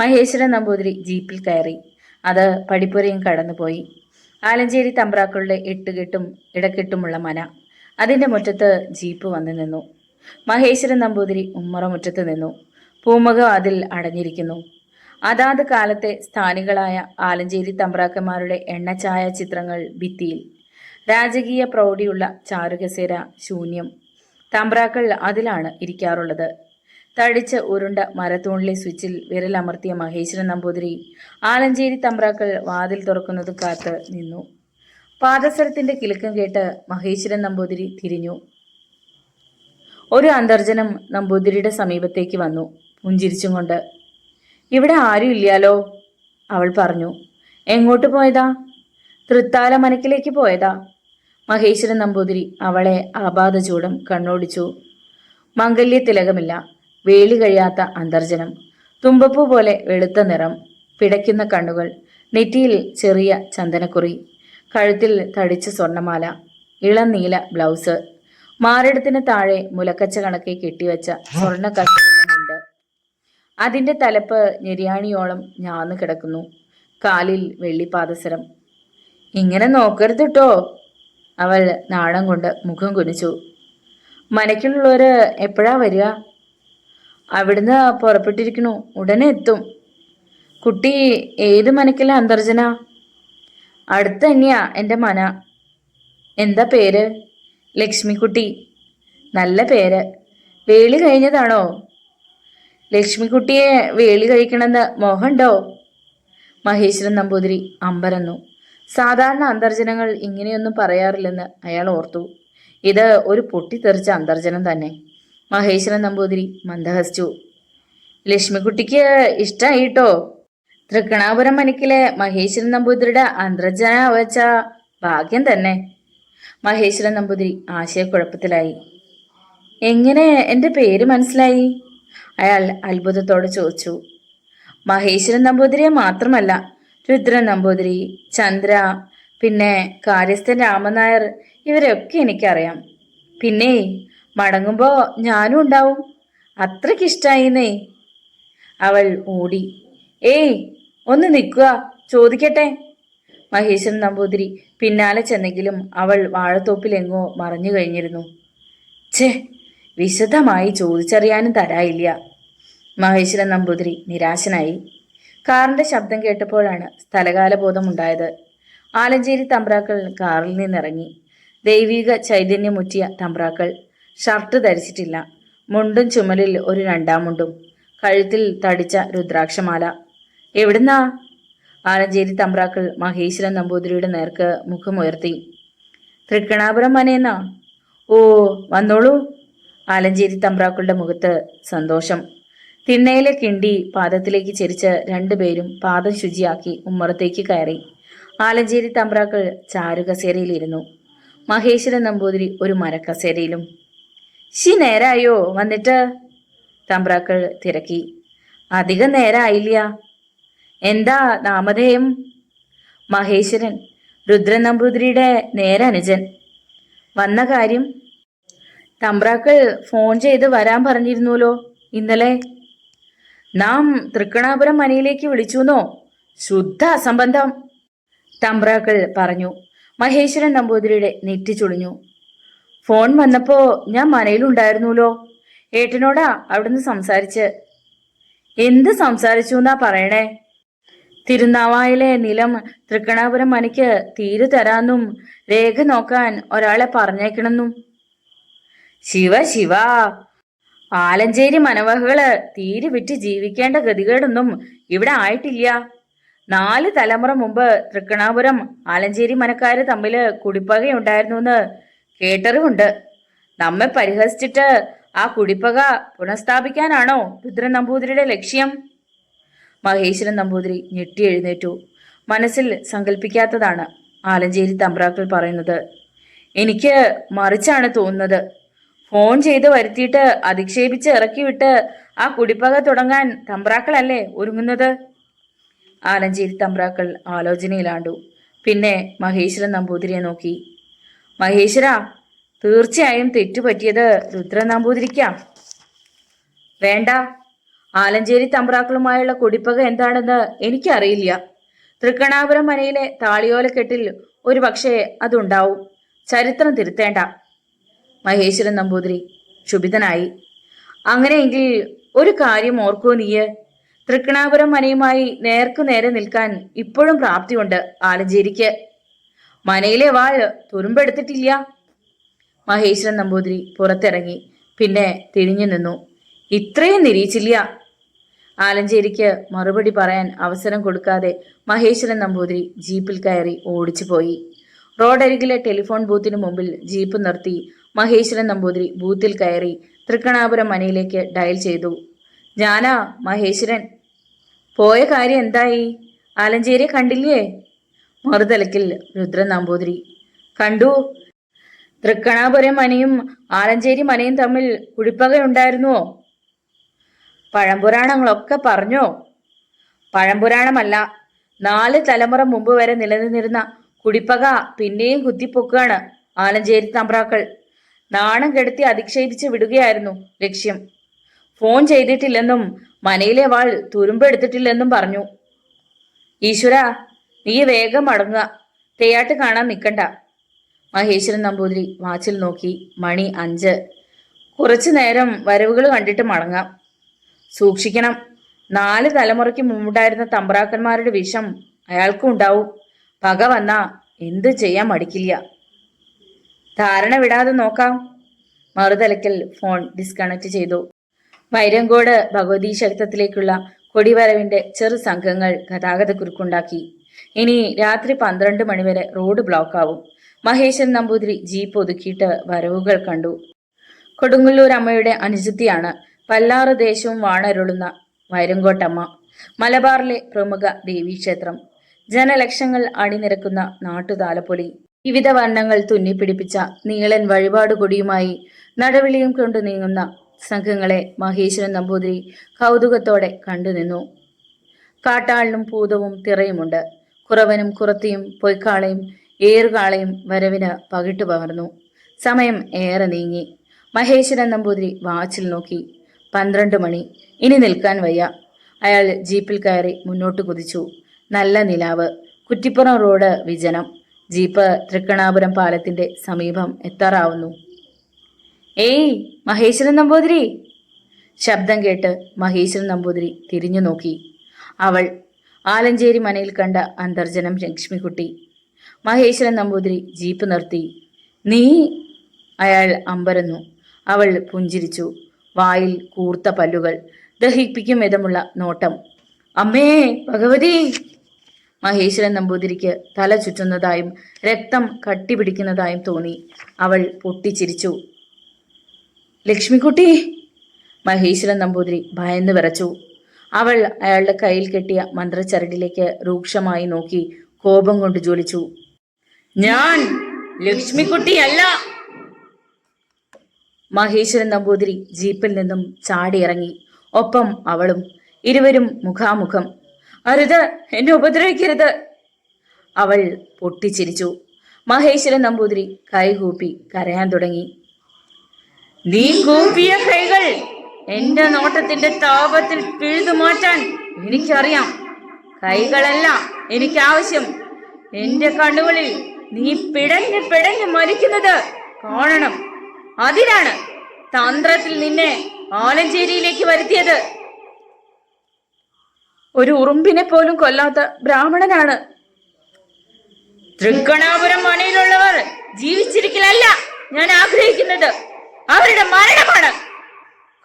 മഹേശ്വരൻ നമ്പൂതിരി ജീപ്പിൽ കയറി. അത് പടിപ്പുരയും കടന്നുപോയി. ആലഞ്ചേരി തമ്പ്രാക്കളുടെ 8 കെട്ടും ഇടക്കെട്ടുമുള്ള മന. അതിന്റെ മുറ്റത്ത് ജീപ്പ് വന്നു നിന്നു. മഹേശ്വരൻ നമ്പൂതിരി ഉമ്മറമുറ്റത്ത് നിന്നു. പൂമുഖം അതിൽ അടഞ്ഞിരിക്കുന്നു. അതാത് കാലത്തെ സ്ഥാനികളായ ആലഞ്ചേരി തമ്പ്രാക്കന്മാരുടെ എണ്ണച്ചായ ചിത്രങ്ങൾ ഭിത്തിയിൽ. രാജകീയ പ്രൗഢിയുള്ള ചാരുകസേര ശൂന്യം. തമ്പ്രാക്കൾ അതിലാണ് ഇരിക്കാറുള്ളത്. തടിച്ച് ഉരുണ്ട മരത്തൂണിലെ സ്വിച്ചിൽ വിരലമർത്തിയ മഹേശ്വരൻ നമ്പൂതിരി ആലഞ്ചേരി തമ്പ്രാക്കൾ വാതിൽ തുറക്കുന്നത് കാത്ത് നിന്നു. പാദസരത്തിന്റെ കിലുക്കം കേട്ട് മഹേശ്വരൻ നമ്പൂതിരി തിരിഞ്ഞു. ഒരു അന്തർജനം നമ്പൂതിരിയുടെ സമീപത്തേക്ക് വന്നു, പുഞ്ചിരിച്ചും കൊണ്ട്. ഇവിടെ ആരും ഇല്ലാലോ, അവൾ പറഞ്ഞു. എങ്ങോട്ട് പോയതാ? തൃത്താല മനക്കിലേക്ക് പോയതാ. മഹേശ്വരൻ നമ്പൂതിരി അവളെ ആപാദചൂടം കണ്ണോടിച്ചു. മംഗല്യ തിലകമില്ല. വേലി കഴിയാത്ത അന്തർജനം. തുമ്പപ്പൂ പോലെ വെളുത്ത നിറം. പിടയ്ക്കുന്ന കണ്ണുകൾ. നെറ്റിയിൽ ചെറിയ ചന്ദനക്കുറി. കഴുത്തിൽ തടിച്ച സ്വർണമാല. ഇളം നീല ബ്ലൗസ്. മാറിടത്തിന് താഴെ മുലക്കച്ച കണക്കെ കെട്ടിവെച്ച സ്വർണ്ണ കഷ്ണമുണ്ട്. അതിൻ്റെ തലപ്പ് ഞെരിയാണിയോളം ഞാന്ന് കിടക്കുന്നു. കാലിൽ വെള്ളിപ്പാദസരം. ഇങ്ങനെ നോക്കരുത് കേട്ടോ. അവൾ നാണം കൊണ്ട് മുഖം കുനിച്ചു. മനയ്ക്കുള്ളവര് എപ്പോഴാ വരിക? അവിടുന്ന് പുറപ്പെട്ടിരിക്കണു, ഉടനെ എത്തും. കുട്ടി ഏത് മനക്കിലെ അന്തർജന? അടുത്ത് തന്നെയാ എൻ്റെ മന. എന്താ പേര്? ലക്ഷ്മിക്കുട്ടി. നല്ല പേര്. വേളി കഴിഞ്ഞതാണോ? ലക്ഷ്മിക്കുട്ടിയെ വേളി കഴിക്കണമെന്ന് മോഹമുണ്ടോ? മഹേശ്വരൻ നമ്പൂതിരി അമ്പരന്നു. സാധാരണ അന്തർജനങ്ങൾ ഇങ്ങനെയൊന്നും പറയാറില്ലെന്ന് അയാൾ ഓർത്തു. ഇത് ഒരു പൊട്ടിത്തെറിച്ച അന്തർജനം തന്നെ. മഹേശ്വരൻ നമ്പൂതിരി മന്ദഹസിച്ചു. ലക്ഷ്മിക്കുട്ടിക്ക് ഇഷ്ടായിട്ടോ. തൃക്കണാപുരം മനക്കിലെ മഹേശ്വരൻ നമ്പൂതിരിയുടെ അന്തർജന വെച്ച ഭാഗ്യം തന്നെ. മഹേശ്വരൻ നമ്പൂതിരി ആശയക്കുഴപ്പത്തിലായി. എങ്ങനെ എൻ്റെ പേര് മനസ്സിലായി? അയാൾ അത്ഭുതത്തോടെ ചോദിച്ചു. മഹേശ്വരൻ നമ്പൂതിരിയെ മാത്രമല്ല, രുദ്രൻ നമ്പൂതിരി, ചന്ദ്ര, പിന്നെ കാര്യസ്ഥൻ രാമനായർ, ഇവരെയൊക്കെ എനിക്കറിയാം. പിന്നെ മടങ്ങുമ്പോൾ ഞാനും ഉണ്ടാവും. അത്രയ്ക്കിഷ്ടായിന്നേ. അവൾ ഓടി. ഏയ്, ഒന്ന് നിൽക്കുക, ചോദിക്കട്ടെ. മഹേശ്വരൻ നമ്പൂതിരി പിന്നാലെ ചെന്നെങ്കിലും അവൾ വാഴത്തോപ്പിലെങ്ങോ മറഞ്ഞു കഴിഞ്ഞിരുന്നു. ഛേ, വിശദമായി ചോദിച്ചറിയാനും തരായില്ല. മഹേശ്വരൻ നമ്പൂതിരി നിരാശനായി. കാറിന്റെ ശബ്ദം കേട്ടപ്പോഴാണ് സ്ഥലകാലബോധമുണ്ടായത്. ആലഞ്ചേരി തമ്പ്രാക്കൾ കാറിൽ നിന്നിറങ്ങി. ദൈവിക ചൈതന്യമുറ്റിയ തമ്പ്രാക്കൾ. ഷർട്ട് ധരിച്ചിട്ടില്ല. മുണ്ടും ചുമലിൽ ഒരു രണ്ടാം മുണ്ടും. കഴുത്തിൽ തടിച്ച രുദ്രാക്ഷമാല. എവിടുന്നാ? ആലഞ്ചേരി തമ്പ്രാക്കൾ മഹേശ്വരൻ നമ്പൂതിരിയുടെ നേർക്ക് മുഖമുയർത്തി. തൃക്കണാപുരം മനേന്നാ. ഓ, വന്നോളൂ. ആലഞ്ചേരി തമ്പ്രാക്കളുടെ മുഖത്ത് സന്തോഷം. തിണ്ണയിലെ കിണ്ടി പാദത്തിലേക്ക് ചെരിച്ച് രണ്ടുപേരും പാദം ശുചിയാക്കി ഉമ്മറത്തേക്ക് കയറി. ആലഞ്ചേരി തമ്പ്രാക്കൾ ചാരുകസേരയിലിരുന്നു. മഹേശ്വരൻ നമ്പൂതിരി ഒരു മരക്കസേരയിലും. നേരായോ വന്നിട്ട്? തമ്പ്രാക്കൾ തിരക്കി. അധികം നേരായില്ല. എന്താ നാമധേയം? മഹേശ്വരൻ, രുദ്രൻ നമ്പൂതിരിയുടെ നേരനുജൻ. വന്ന കാര്യം? തമ്പ്രാക്കൾ ഫോൺ ചെയ്ത് വരാൻ പറഞ്ഞിരുന്നുല്ലോ ഇന്നലെ. നാം തൃക്കണാപുരം മനയിലേക്ക് വിളിച്ചുന്നോ? ശുദ്ധ അസംബന്ധം, തമ്പ്രാക്കൾ പറഞ്ഞു. മഹേശ്വരൻ നമ്പൂതിരിയുടെ നെറ്റി ചുളിഞ്ഞു. ഫോൺ വന്നപ്പോ ഞാൻ മനയിലുണ്ടായിരുന്നല്ലോ. ഏട്ടനോടാ അവിടുന്ന് സംസാരിച്ച്. എന്ത് സംസാരിച്ചു എന്നാ പറയണേ? തിരുനാവായിലെ നിലം തൃക്കണാപുരം മനയ്ക്ക് തീരു തരാന്നും രേഖ നോക്കാൻ ഒരാളെ പറഞ്ഞേക്കണമെന്നും. ശിവ ശിവ, ആലഞ്ചേരി മനവഹകള് തീരെ വിറ്റ് ജീവിക്കേണ്ട ഗതികേടൊന്നും ഇവിടെ ആയിട്ടില്ല. 4 തലമുറ മുമ്പ് തൃക്കണാപുരം ആലഞ്ചേരി മനക്കാര് തമ്മില് കുടിപ്പകയുണ്ടായിരുന്നു എന്ന് കേട്ടറിവുണ്ട്. നമ്മെ പരിഹസിച്ചിട്ട് ആ കുടിപ്പക പുനഃസ്ഥാപിക്കാനാണോ രുദ്രൻ നമ്പൂതിരിയുടെ ലക്ഷ്യം? മഹേശ്വരൻ നമ്പൂതിരി ഞെട്ടി എഴുന്നേറ്റു. മനസ്സിൽ സങ്കല്പിക്കാത്തതാണ് ആലഞ്ചേരി തമ്പ്രാക്കൾ പറയുന്നത്. എനിക്ക് മറിച്ചാണ് തോന്നുന്നത്. ഫോൺ ചെയ്ത് വരുത്തിയിട്ട് അധിക്ഷേപിച്ച് ഇറക്കിവിട്ട് ആ കുടിപ്പക തുടങ്ങാൻ തമ്പ്രാക്കളല്ലേ ഒരുങ്ങുന്നത്? ആലഞ്ചേരി തമ്പ്രാക്കൾ ആലോചനയിലാണ്ടു. പിന്നെ മഹേശ്വരൻ നമ്പൂതിരിയെ നോക്കി. മഹേശ്വര, തീർച്ചയായും തെറ്റുപറ്റിയത് രുദ്രൻ നമ്പൂതിരിക്കാ. വേണ്ട, ആലഞ്ചേരി തമ്പ്രാക്കളുമായുള്ള കുടിപ്പക എന്താണെന്ന് എനിക്കറിയില്ല. തൃക്കണാപുരം മനയിലെ താളിയോലക്കെട്ടിൽ ഒരു പക്ഷേ അതുണ്ടാവും. ചരിത്രം തിരുത്തേണ്ട. മഹേശ്വരൻ നമ്പൂതിരി ക്ഷുഭിതനായി. അങ്ങനെയെങ്കിൽ ഒരു കാര്യം ഓർക്കൂ നീയ്. തൃക്കണാപുരം മനയുമായി നേർക്കുനേരെ നിൽക്കാൻ ഇപ്പോഴും പ്രാപ്തിയുണ്ട് ആലഞ്ചേരിക്ക്. മനയിലെ വാൾ തുരുമ്പെടുത്തിട്ടില്ല. മഹേശ്വരൻ നമ്പൂതിരി പുറത്തിറങ്ങി. പിന്നെ തിരിഞ്ഞു നിന്നു. ഇത്രയും നിരീച്ചില്ല. ആലഞ്ചേരിക്ക് മറുപടി പറയാൻ അവസരം കൊടുക്കാതെ മഹേശ്വരൻ നമ്പൂതിരി ജീപ്പിൽ കയറി ഓടിച്ചു പോയി. റോഡരികിലെ ടെലിഫോൺ ബൂത്തിന് മുമ്പിൽ ജീപ്പ് നിർത്തി മഹേശ്വരൻ നമ്പൂതിരി ബൂത്തിൽ കയറി തൃക്കണാപുരം മനയിലേക്ക് ഡയൽ ചെയ്തു. ഞാനാ മഹേശ്വരൻ. പോയ കാര്യം എന്തായി? ആലഞ്ചേരിയെ കണ്ടില്ലേ? മറുതലക്കിൽ രുദ്രൻ നമ്പൂതിരി. കണ്ടു. തൃക്കണാപുരം മനയും ആലഞ്ചേരി മനയും തമ്മിൽ കുടിപ്പകയുണ്ടായിരുന്നുവോ? പഴംപുരാണങ്ങളൊക്കെ പറഞ്ഞോ? പഴംപുരാണമല്ല, 4 തലമുറ മുമ്പ് വരെ നിലനിന്നിരുന്ന കുടിപ്പക പിന്നെയും കുത്തിപ്പൊക്കുകയാണ് ആലഞ്ചേരി തമ്പ്രാക്കൾ. നാണം കെടുത്തി അധിക്ഷേപിച്ച് വിടുകയായിരുന്നു ലക്ഷ്യം. ഫോൺ ചെയ്തിട്ടില്ലെന്നും മനയിലെ വാൾ തുരുമ്പെടുത്തിട്ടില്ലെന്നും പറഞ്ഞു. ഈശ്വര, നീ വേഗം മടങ്ങുക, തെയ്യാട്ട് കാണാൻ നിൽക്കണ്ട. മഹേശ്വരൻ നമ്പൂതിരി വാച്ചിൽ നോക്കി. മണി 5. കുറച്ചു നേരം വരവുകൾ കണ്ടിട്ട് മടങ്ങാം. സൂക്ഷിക്കണം, 4 തലമുറയ്ക്ക് മുമ്പുണ്ടായിരുന്ന തമ്പ്രാക്കന്മാരുടെ വിഷം അയാൾക്കും ഉണ്ടാവും. പക വന്നാ എന്ത് ചെയ്യാൻ മടിക്കില്ല. ധാരണ വിടാതെ നോക്കാം. മറുതലയ്ക്കൽ ഫോൺ ഡിസ്കണക്ട് ചെയ്തു. വൈരങ്കോട് ഭഗവതി ക്ഷേത്രത്തിലേക്കുള്ള കൊടിവരവിന്റെ ചെറു സംഘങ്ങൾ ഗതാഗതക്കുരുക്കുണ്ടാക്കി. ഇനി രാത്രി 12 മണിവരെ റോഡ് ബ്ലോക്ക് ആവും. മഹേശ്വരൻ നമ്പൂതിരി ജീപ്പ് ഒതുക്കിയിട്ട് വരവുകൾ കണ്ടു. കൊടുങ്ങല്ലൂർ അമ്മയുടെ അനുജത്തിയാണ് പല്ലാറ് ദേശവും വാണരുളുന്ന വൈരങ്കോട്ടമ്മ. മലബാറിലെ പ്രമുഖ ദേവീക്ഷേത്രം. ജനലക്ഷങ്ങൾ അണിനിരക്കുന്ന നാട്ടുതാലപ്പൊലി. വിവിധ വർണ്ണങ്ങൾ തുന്നിപ്പിടിപ്പിച്ച നീളൻ വഴിപാട് കൊടിയുമായി നടവിളിയും കൊണ്ട് നീങ്ങുന്ന സംഘങ്ങളെ മഹേശ്വരൻ നമ്പൂതിരി കൗതുകത്തോടെ കണ്ടുനിന്നു. കാട്ടാളിനും പൂതവും തിറയുമുണ്ട്. കുറവനും കുറത്തിയും പൊയ്ക്കാളയും ഏറുകാളയും വരവിന് പകിട്ടു പകർന്നു. സമയം ഏറെ നീങ്ങി. മഹേശ്വരൻ നമ്പൂതിരി വാച്ചിൽ നോക്കി. 12 മണി. ഇനി നിൽക്കാൻ വയ്യ. അയാൾ ജീപ്പിൽ കയറി മുന്നോട്ട് കുതിച്ചു. നല്ല നിലാവ്. കുറ്റിപ്പുറം റോഡ് വിജനം. ജീപ്പ് തൃക്കണാപുരം പാലത്തിന്റെ സമീപം എത്താറാവുന്നു. ഏയ് മഹേശ്വരൻ നമ്പൂതിരി! ശബ്ദം കേട്ട് മഹേശ്വരൻ നമ്പൂതിരി തിരിഞ്ഞു നോക്കി. അവൾ. ആലഞ്ചേരി മനയിൽ കണ്ട അന്തർജനം ലക്ഷ്മിക്കുട്ടി. മഹേശ്വരൻ നമ്പൂതിരി ജീപ്പ് നിർത്തി. നീ? അയാൾ അമ്പരന്നു. അവൾ പുഞ്ചിരിച്ചു. വായിൽ കൂർത്ത പല്ലുകൾ. ദഹിപ്പിക്കും വിധമുള്ള നോട്ടം. അമ്മേ ഭഗവതി! മഹേശ്വരൻ നമ്പൂതിരിക്ക് തല ചുറ്റുന്നതായും രക്തം കട്ടിപിടിക്കുന്നതായും തോന്നി. അവൾ പൊട്ടിച്ചിരിച്ചു. ലക്ഷ്മിക്കുട്ടി! മഹേശ്വരൻ നമ്പൂതിരി ഭയന്ന് വിറച്ചു. അവൾ അയാളുടെ കയ്യിൽ കെട്ടിയ മന്ത്രച്ചരടിലേക്ക് രൂക്ഷമായി നോക്കി കോപം കൊണ്ട് ജ്വലിച്ചു. ഞാൻ ലക്ഷ്മിക്കുട്ടിയല്ല! മഹേശ്വരൻ നമ്പൂതിരി ജീപ്പിൽ നിന്നും ചാടിയിറങ്ങി. ഒപ്പം അവളും. ഇരുവരും മുഖാമുഖം. അരുത്, എന്നെ ഉപദ്രവിക്കരുത്! അവൾ പൊട്ടിച്ചിരിച്ചു. മഹേശ്വരൻ നമ്പൂതിരി കൈകൂപ്പി കരയാൻ തുടങ്ങി. നീ കൂപ്പിയ കൈകൾ എന്റെ നോട്ടത്തിന്റെ താപത്തിൽ പിഴുതു മാറ്റാൻ എനിക്കറിയാം. കൈകളല്ല എനിക്ക് ആവശ്യം. എന്റെ കണ്ണുകളിൽ നീ പിടഞ്ഞ് പിടഞ്ഞ് മരിക്കുന്നത് കാണണം. അതിനാണ് തന്ത്രത്തിൽ നിന്നെ ആലഞ്ചേരിയിലേക്ക് വരുത്തിയത്. ഒരു ഉറുമ്പിനെ പോലും കൊല്ലാത്ത ബ്രാഹ്മണനാണ്. തൃക്കണാപുരം മനയിലുള്ളവർ ജീവിച്ചിരിക്കലല്ല ഞാൻ ആഗ്രഹിക്കുന്നത്, അവരുടെ മരണമാണ്.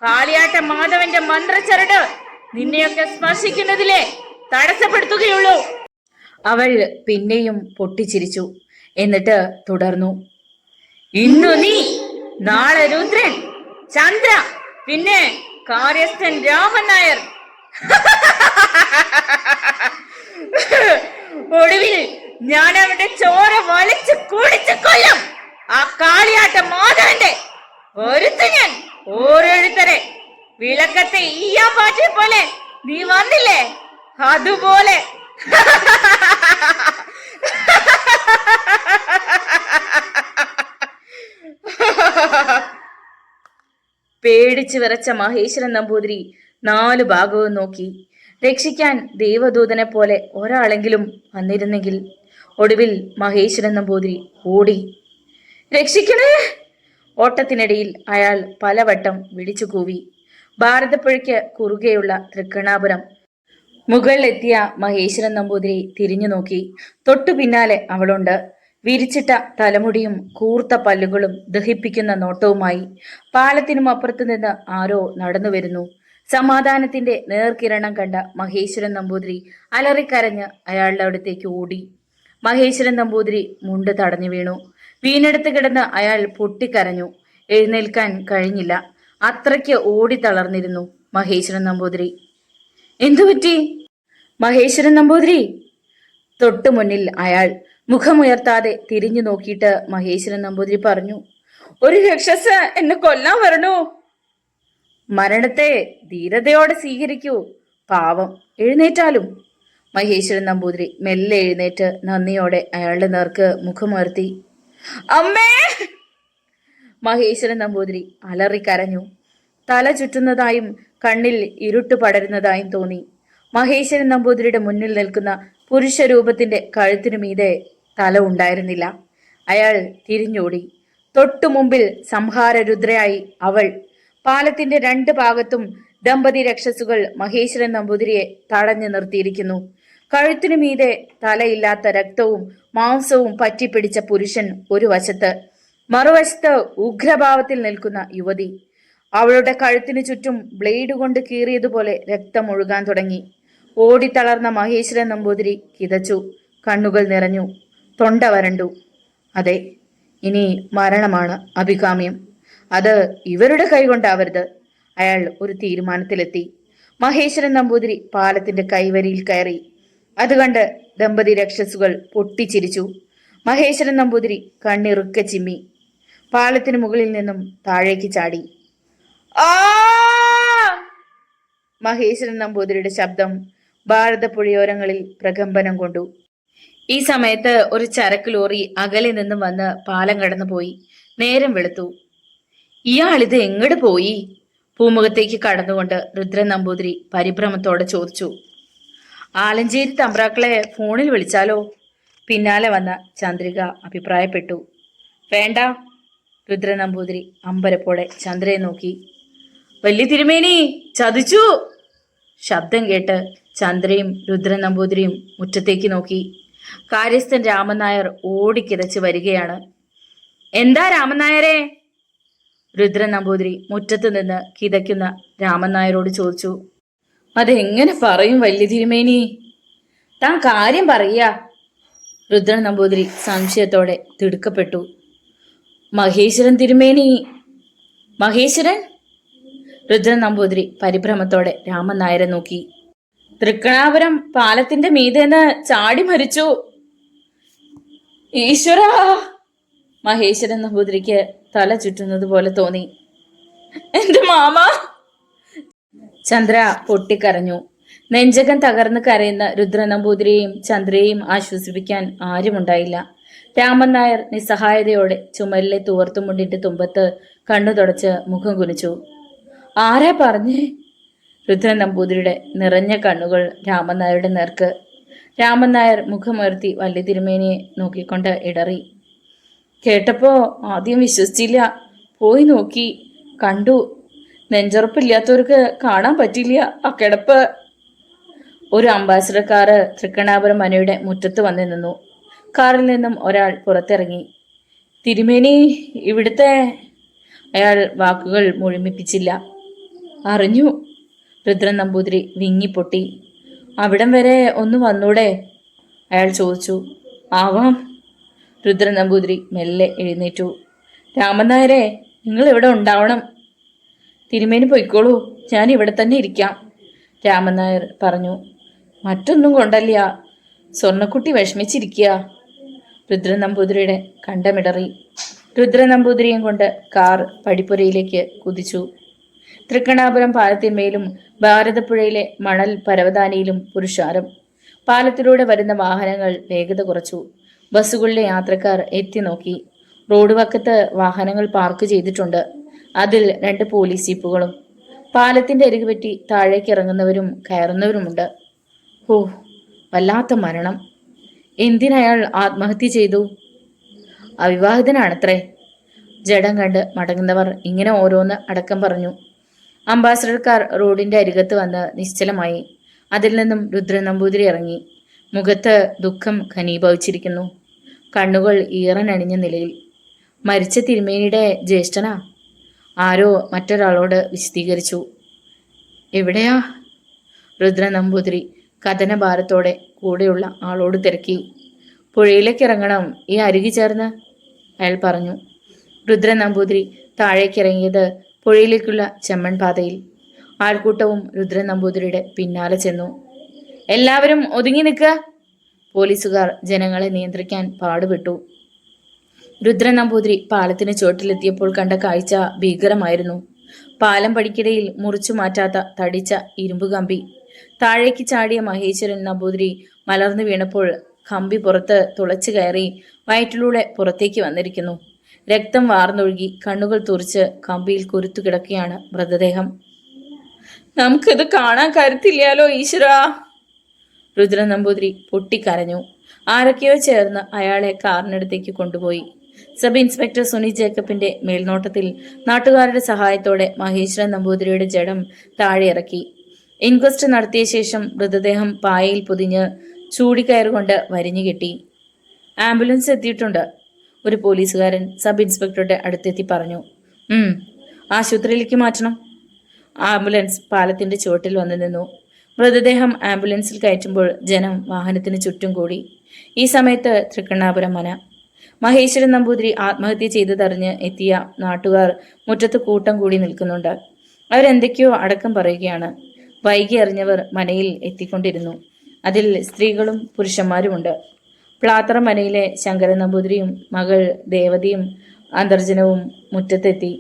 കാളിയാട്ട മാധവന്റെ മന്ത്രച്ചരട് നിന്നെയൊക്കെ സ്പർശിക്കുന്നതിലെ തടസ്സപ്പെടുത്തുകയുള്ളൂ. അവൾ പിന്നെയും പൊട്ടിച്ചിരിച്ചു. എന്നിട്ട് തുടർന്നു. ഇന്നു നീ, നാളെ രുദ്രൻ, ചന്ദ്ര, പിന്നെ കാര്യസ്ഥൻ രാമൻ നായർ. ഒടുവിൽ ഞാൻ അവന്റെ ചോര വലിച്ചു കുടിച്ചു കൊല്ലും. ആ കാളിയാട്ട മാധവന്റെ ഒരുത്ത ഞാൻ ഓരോരുത്തരെ വിളക്കത്തെ ഈയാപ്പാറ്റെ പോലെ നീ വന്നില്ലേ, അതുപോലെ. പേടിച്ചു വിറച്ച മഹേശ്വരൻ നമ്പൂതിരി 4 ഭാഗവും നോക്കി. രക്ഷിക്കാൻ ദൈവദൂതനെ പോലെ ഒരാളെങ്കിലും വന്നിരുന്നെങ്കിൽ. ഒടുവിൽ മഹേശ്വരൻ നമ്പൂതിരി ഓടി. രക്ഷിക്കണേ! ഓട്ടത്തിനിടയിൽ അയാൾ പലവട്ടം വിളിച്ചു കൂവി. ഭാരതപ്പുഴയ്ക്ക് കുറുകെയുള്ള തൃക്കണാപുരം. മുകളിലെത്തിയ മഹേശ്വരൻ നമ്പൂതിരി തിരിഞ്ഞു നോക്കി. തൊട്ടു പിന്നാലെ അവളുണ്ട്. വിരിച്ചിട്ട തലമുടിയും കൂർത്ത പല്ലുകളും ദഹിപ്പിക്കുന്ന നോട്ടവുമായി. പാലത്തിനും അപ്പുറത്തു നിന്ന് ആരോ നടന്നു വരുന്നു. സമാധാനത്തിന്റെ നേർക്കിരണം കണ്ട മഹേശ്വരൻ നമ്പൂതിരി അലറിക്കരഞ്ഞ് അയാളുടെ അടുത്തേക്ക് ഓടി. മഹേശ്വരൻ നമ്പൂതിരി മുണ്ട് തടഞ്ഞു വീണു. വീണെടുത്ത് കിടന്ന് അയാൾ പൊട്ടിക്കരഞ്ഞു. എഴുന്നേൽക്കാൻ കഴിഞ്ഞില്ല. അത്രയ്ക്ക് ഓടി തളർന്നിരുന്നു മഹേശ്വരൻ നമ്പൂതിരി. എന്തുപറ്റി മഹേശ്വരൻ നമ്പൂതിരി? തൊട്ടു മുന്നിൽ അയാൾ. മുഖമുയർത്താതെ തിരിഞ്ഞു നോക്കിയിട്ട് മഹേശ്വരൻ നമ്പൂതിരി പറഞ്ഞു. ഒരു രക്ഷസ് എന്നെ കൊല്ലാൻ വരണു. മരണത്തെ ധീരതയോടെ സ്വീകരിക്കൂ. പാവം, എഴുന്നേറ്റാലും. മഹേശ്വരൻ നമ്പൂതിരി മെല്ലെ എഴുന്നേറ്റ് നന്ദിയോടെ അയാളുടെ നേർക്ക് മുഖമുയർത്തി. അമ്മേ! മഹേശ്വരൻ നമ്പൂതിരി അലറിക്കരഞ്ഞു. തല ചുറ്റുന്നതായും കണ്ണിൽ ഇരുട്ട് പടരുന്നതായും തോന്നി. മഹേശ്വരൻ നമ്പൂതിരിയുടെ മുന്നിൽ നിൽക്കുന്ന പുരുഷരൂപത്തിന്റെ കഴുത്തിനു മീതെ തല ഉണ്ടായിരുന്നില്ല. അയാൾ തിരിഞ്ഞോടി. തൊട്ടു മുമ്പിൽ സംഹാരരുദ്രയായി അവൾ. പാലത്തിന്റെ രണ്ട് ഭാഗത്തും ദമ്പതി രക്ഷസുകൾ മഹേശ്വരൻ നമ്പൂതിരിയെ തടഞ്ഞു നിർത്തിയിരിക്കുന്നു. കഴുത്തിനു മീതെ തലയില്ലാത്ത രക്തവും മാംസവും പറ്റിപ്പിടിച്ച പുരുഷൻ ഒരു വശത്ത്, മറുവശത്ത് ഉഗ്രഭാവത്തിൽ നിൽക്കുന്ന യുവതി. അവളുടെ കഴുത്തിനു ചുറ്റും ബ്ലേഡ് കൊണ്ട് കീറിയതുപോലെ രക്തം ഒഴുകാൻ തുടങ്ങി. ഓടിത്തളർന്ന മഹേശ്വരൻ നമ്പൂതിരി കിതച്ചു. കണ്ണുകൾ നിറഞ്ഞു, തൊണ്ട വരണ്ടു. അതെ, ഇനി മരണമാണ് അഭികാമ്യം. അത് ഇവരുടെ കൈകൊണ്ടാവരുത്. അയാൾ ഒരു തീരുമാനത്തിലെത്തി. മഹേശ്വരൻ നമ്പൂതിരി പാലത്തിന്റെ കൈവരിയിൽ കയറി. അത് കണ്ട് ദമ്പതി രക്ഷസുകൾ പൊട്ടിച്ചിരിച്ചു. മഹേശ്വരൻ നമ്പൂതിരി കണ്ണിറുക്കെ ചിമ്മി പാലത്തിന് മുകളിൽ നിന്നും താഴേക്ക് ചാടി. ആ! മഹേശ്വരൻ നമ്പൂതിരിയുടെ ശബ്ദം ഭാരതപ്പുഴയോരങ്ങളിൽ പ്രകമ്പനം കൊണ്ടു. ഈ സമയത്ത് ഒരു ചരക്ക് ലോറി അകലെ നിന്നും വന്ന് പാലം കടന്നു പോയി. നേരം വെളുത്തു. ഇയാളിത് എങ്ങോട്ട് പോയി? പൂമുഖത്തേക്ക് കടന്നുകൊണ്ട് രുദ്രൻ നമ്പൂതിരി പരിഭ്രമത്തോടെ ചോദിച്ചു. ആലഞ്ചേരി തമ്പ്രാക്കളെ ഫോണിൽ വിളിച്ചാലോ? പിന്നാലെ വന്ന ചന്ദ്രിക അഭിപ്രായപ്പെട്ടു. വേണ്ട. രുദ്രൻ നമ്പൂതിരി അമ്പരപ്പോടെ ചന്ദ്രയെ നോക്കി. വലിയ തിരുമേനി ചതിച്ചു! ശബ്ദം കേട്ട് ചന്ദ്രയും രുദ്രൻ നമ്പൂതിരിയും മുറ്റത്തേക്ക് നോക്കി. കാര്യസ്ഥൻ രാമൻ നായർ ഓടിക്കിതച്ച് വരികയാണ്. എന്താ രാമൻ നായരെ? രുദ്രൻ നമ്പൂതിരി മുറ്റത്ത് നിന്ന് കിതയ്ക്കുന്ന രാമൻ നായരോട് ചോദിച്ചു. അതെങ്ങനെ പറയും വലിയ തിരുമേനി? താൻ കാര്യം പറയാ. രുദ്രൻ നമ്പൂതിരി സംശയത്തോടെ തിടുക്കപ്പെട്ടു. മഹേശ്വരൻ തിരുമേനി. മഹേശ്വരൻ? രുദ്രൻ നമ്പൂതിരി പരിഭ്രമത്തോടെ രാമൻ നായരെ നോക്കി. തൃക്കണാപുരം പാലത്തിന്റെ മീതെന്ന് ചാടി മരിച്ചു. ഈശ്വരാ! മഹേശ്വരൻ നമ്പൂതിരിക്ക് തല ചുറ്റുന്നത് പോലെ തോന്നി. എന്റെ മാമ! ചന്ദ്ര പൊട്ടിക്കരഞ്ഞു. നെഞ്ചകം തകർന്ന് കരയുന്ന രുദ്രൻ നമ്പൂതിരിയെയും ചന്ദ്രയെയും ആശ്വസിപ്പിക്കാൻ ആരുമുണ്ടായില്ല. രാമൻ നായർ നിസ്സഹായതയോടെ ചുമലിലെ തുവർത്തുമുണ്ടിന്റെ തുമ്പത്ത് കണ്ണു തുടച്ച് മുഖം കുനിച്ചു. ആരാ പറഞ്ഞേ? രുദ്രൻ നമ്പൂതിരിയുടെ നിറഞ്ഞ കണ്ണുകൾ രാമൻ നായരുടെ നേർക്ക്. രാമൻ നായർ മുഖമുയർത്തി വലിയ തിരുമേനിയെ നോക്കിക്കൊണ്ട് ഇടറി. കേട്ടപ്പോ ആദ്യം വിശ്വസിച്ചില്ല. പോയി നോക്കി, കണ്ടു. നെഞ്ചുറപ്പില്ലാത്തവർക്ക് കാണാൻ പറ്റില്ല ആ കിടപ്പ്. ഒരു അംബാസഡർ കാറ് തൃക്കണാപുരം മനയുടെ മുറ്റത്ത് വന്നു നിന്നു. കാറിൽ നിന്നും ഒരാൾ പുറത്തിറങ്ങി. തിരുമേനി ഇവിടുത്തെ... അയാൾ വാക്കുകൾ മുഴുമിപ്പിച്ചില്ല. അറിഞ്ഞു. രുദ്രൻ നമ്പൂതിരി വിങ്ങിപ്പൊട്ടി. അവിടം വരെ ഒന്ന് വന്നൂടെ? അയാൾ ചോദിച്ചു. ആവാം. രുദ്രൻ നമ്പൂതിരി മെല്ലെ എഴുന്നേറ്റു. രാമൻ നായരെ, നിങ്ങൾ ഇവിടെ ഉണ്ടാവണം. തിരുമേനി പൊയ്ക്കോളൂ, ഞാൻ ഇവിടെ തന്നെ ഇരിക്കാം, രാമൻ നായർ പറഞ്ഞു. മറ്റൊന്നും കൊണ്ടല്ല, സ്വർണ്ണക്കുട്ടി വിഷമിച്ചിരിക്കുക. രുദ്രൻ നമ്പൂതിരിയുടെ കണ്ടമിടറി. രുദ്രൻ നമ്പൂതിരിയും കൊണ്ട് കാർ പടിപ്പുരയിലേക്ക് കുതിച്ചു. തൃക്കണാപുരം പാലത്തിന്മേലും ഭാരതപ്പുഴയിലെ മണൽ പരവതാനിയിലും പുരുഷാരം. പാലത്തിലൂടെ വരുന്ന വാഹനങ്ങൾ വേഗത കുറച്ചു. ബസ്സുകളിലെ യാത്രക്കാർ എത്തി നോക്കി. റോഡ് വക്കത്ത് വാഹനങ്ങൾ പാർക്ക് ചെയ്തിട്ടുണ്ട്. അതിൽ 2 പോലീസ് ജീപ്പുകളും. പാലത്തിന്റെ അരികു പറ്റി താഴേക്ക് ഇറങ്ങുന്നവരും കയറുന്നവരുമുണ്ട്. ഓ, വല്ലാത്ത മരണം! എന്തിനയാൾ ആത്മഹത്യ ചെയ്തു? അവിവാഹിതനാണത്രേ. ജഡം കണ്ട് മടങ്ങുന്നവർ ഇങ്ങനെ ഓരോന്ന് അടക്കം പറഞ്ഞു. അംബാസഡർക്കാർ റോഡിന്റെ അരികത്ത് വന്ന് നിശ്ചലമായി. അതിൽ നിന്നും രുദ്രൻ നമ്പൂതിരി ഇറങ്ങി. മുഖത്ത് ദുഃഖം ഘനീഭവിച്ചിരിക്കുന്നു. കണ്ണുകൾ ഈറനണിഞ്ഞ നിലയിൽ. മരിച്ച തിരുമേനിയുടെ ജ്യേഷ്ഠനാ? ആരോ മറ്റൊരാളോട് വിശദീകരിച്ചു. എവിടെയാ? രുദ്രൻ നമ്പൂതിരി കഥനഭാരത്തോടെ കൂടെയുള്ള ആളോട് തിരക്കി. പുഴയിലേക്ക് ഇറങ്ങണം, ഈ അരുകി ചേർന്ന്, അയാൾ പറഞ്ഞു. രുദ്രൻ നമ്പൂതിരി താഴേക്കിറങ്ങിയത് പുഴയിലേക്കുള്ള ചെമ്മൺ പാതയിൽ. ആൾക്കൂട്ടവും രുദ്രൻ നമ്പൂതിരിയുടെ പിന്നാലെ ചെന്നു. എല്ലാവരും ഒതുങ്ങി നിൽക്കുക. പോലീസുകാർ ജനങ്ങളെ നിയന്ത്രിക്കാൻ പാടുപെട്ടു. രുദ്രൻ നമ്പൂതിരി പാലത്തിന് ചുവട്ടിലെത്തിയപ്പോൾ കണ്ട കാഴ്ച ഭീകരമായിരുന്നു. പാലം പടിക്കിടയിൽ മുറിച്ചു മാറ്റാത്ത തടിച്ച ഇരുമ്പ് കമ്പി. താഴേക്ക് ചാടിയ മഹേശ്വരൻ നമ്പൂതിരി മലർന്നു വീണപ്പോൾ കമ്പി പുറത്ത് തുളച്ചു കയറി വയറ്റിലൂടെ പുറത്തേക്ക് വന്നിരിക്കുന്നു. രക്തം വാർന്നൊഴുകി കണ്ണുകൾ തുറിച്ച് കമ്പിയിൽ കുരുത്തു കിടക്കുകയാണ് മൃതദേഹം. നമുക്കിത് കാണാൻ കരുത്തില്ലാലോ ഈശ്വരാ! രുദ്രൻ നമ്പൂതിരി പൊട്ടിക്കരഞ്ഞു. ആരൊക്കെയോ ചേർന്ന് അയാളെ കാറിനടുത്തേക്ക് കൊണ്ടുപോയി. സബ് ഇൻസ്പെക്ടർ സുനി ജേക്കബിന്റെ മേൽനോട്ടത്തിൽ നാട്ടുകാരുടെ സഹായത്തോടെ മഹേശ്വരൻ നമ്പൂതിരിയുടെ ജഡം താഴെ ഇറക്കി. ഇൻക്വസ്റ്റ് നടത്തിയ ശേഷം മൃതദേഹം പായയിൽ പൊതിഞ്ഞ് ചൂടിക്കയറുകൊണ്ട് വരിഞ്ഞു കെട്ടി. ആംബുലൻസ് എത്തിയിട്ടുണ്ട്, ഒരു പോലീസുകാരൻ സബ് ഇൻസ്പെക്ടറുടെ അടുത്തെത്തി പറഞ്ഞു. ആശുപത്രിയിലേക്ക് മാറ്റണം. ആംബുലൻസ് പാലത്തിന്റെ ചുവട്ടിൽ വന്നു നിന്നു. മൃതദേഹം ആംബുലൻസിൽ കയറ്റുമ്പോൾ ജനം വാഹനത്തിന് ചുറ്റും കൂടി. ഈ സമയത്ത് തൃക്കണ്ണാപുരം മന. മഹേശ്വരൻ നമ്പൂതിരി ആത്മഹത്യ ചെയ്തതറിഞ്ഞ് എത്തിയ നാട്ടുകാർ മുറ്റത്ത് കൂട്ടം കൂടി നിൽക്കുന്നുണ്ട്. അവരെന്തൊക്കെയോ അടക്കം പറയുകയാണ്. വൈകി അറിഞ്ഞവർ മനയിൽ എത്തിക്കൊണ്ടിരുന്നു. അതിൽ സ്ത്രീകളും പുരുഷന്മാരുമുണ്ട്. പ്ലാത്തറ മനയിലെ ശങ്കരൻ നമ്പൂതിരിയും മകൾ ദേവതിയും അന്തർജനവും മുറ്റത്തെത്തി.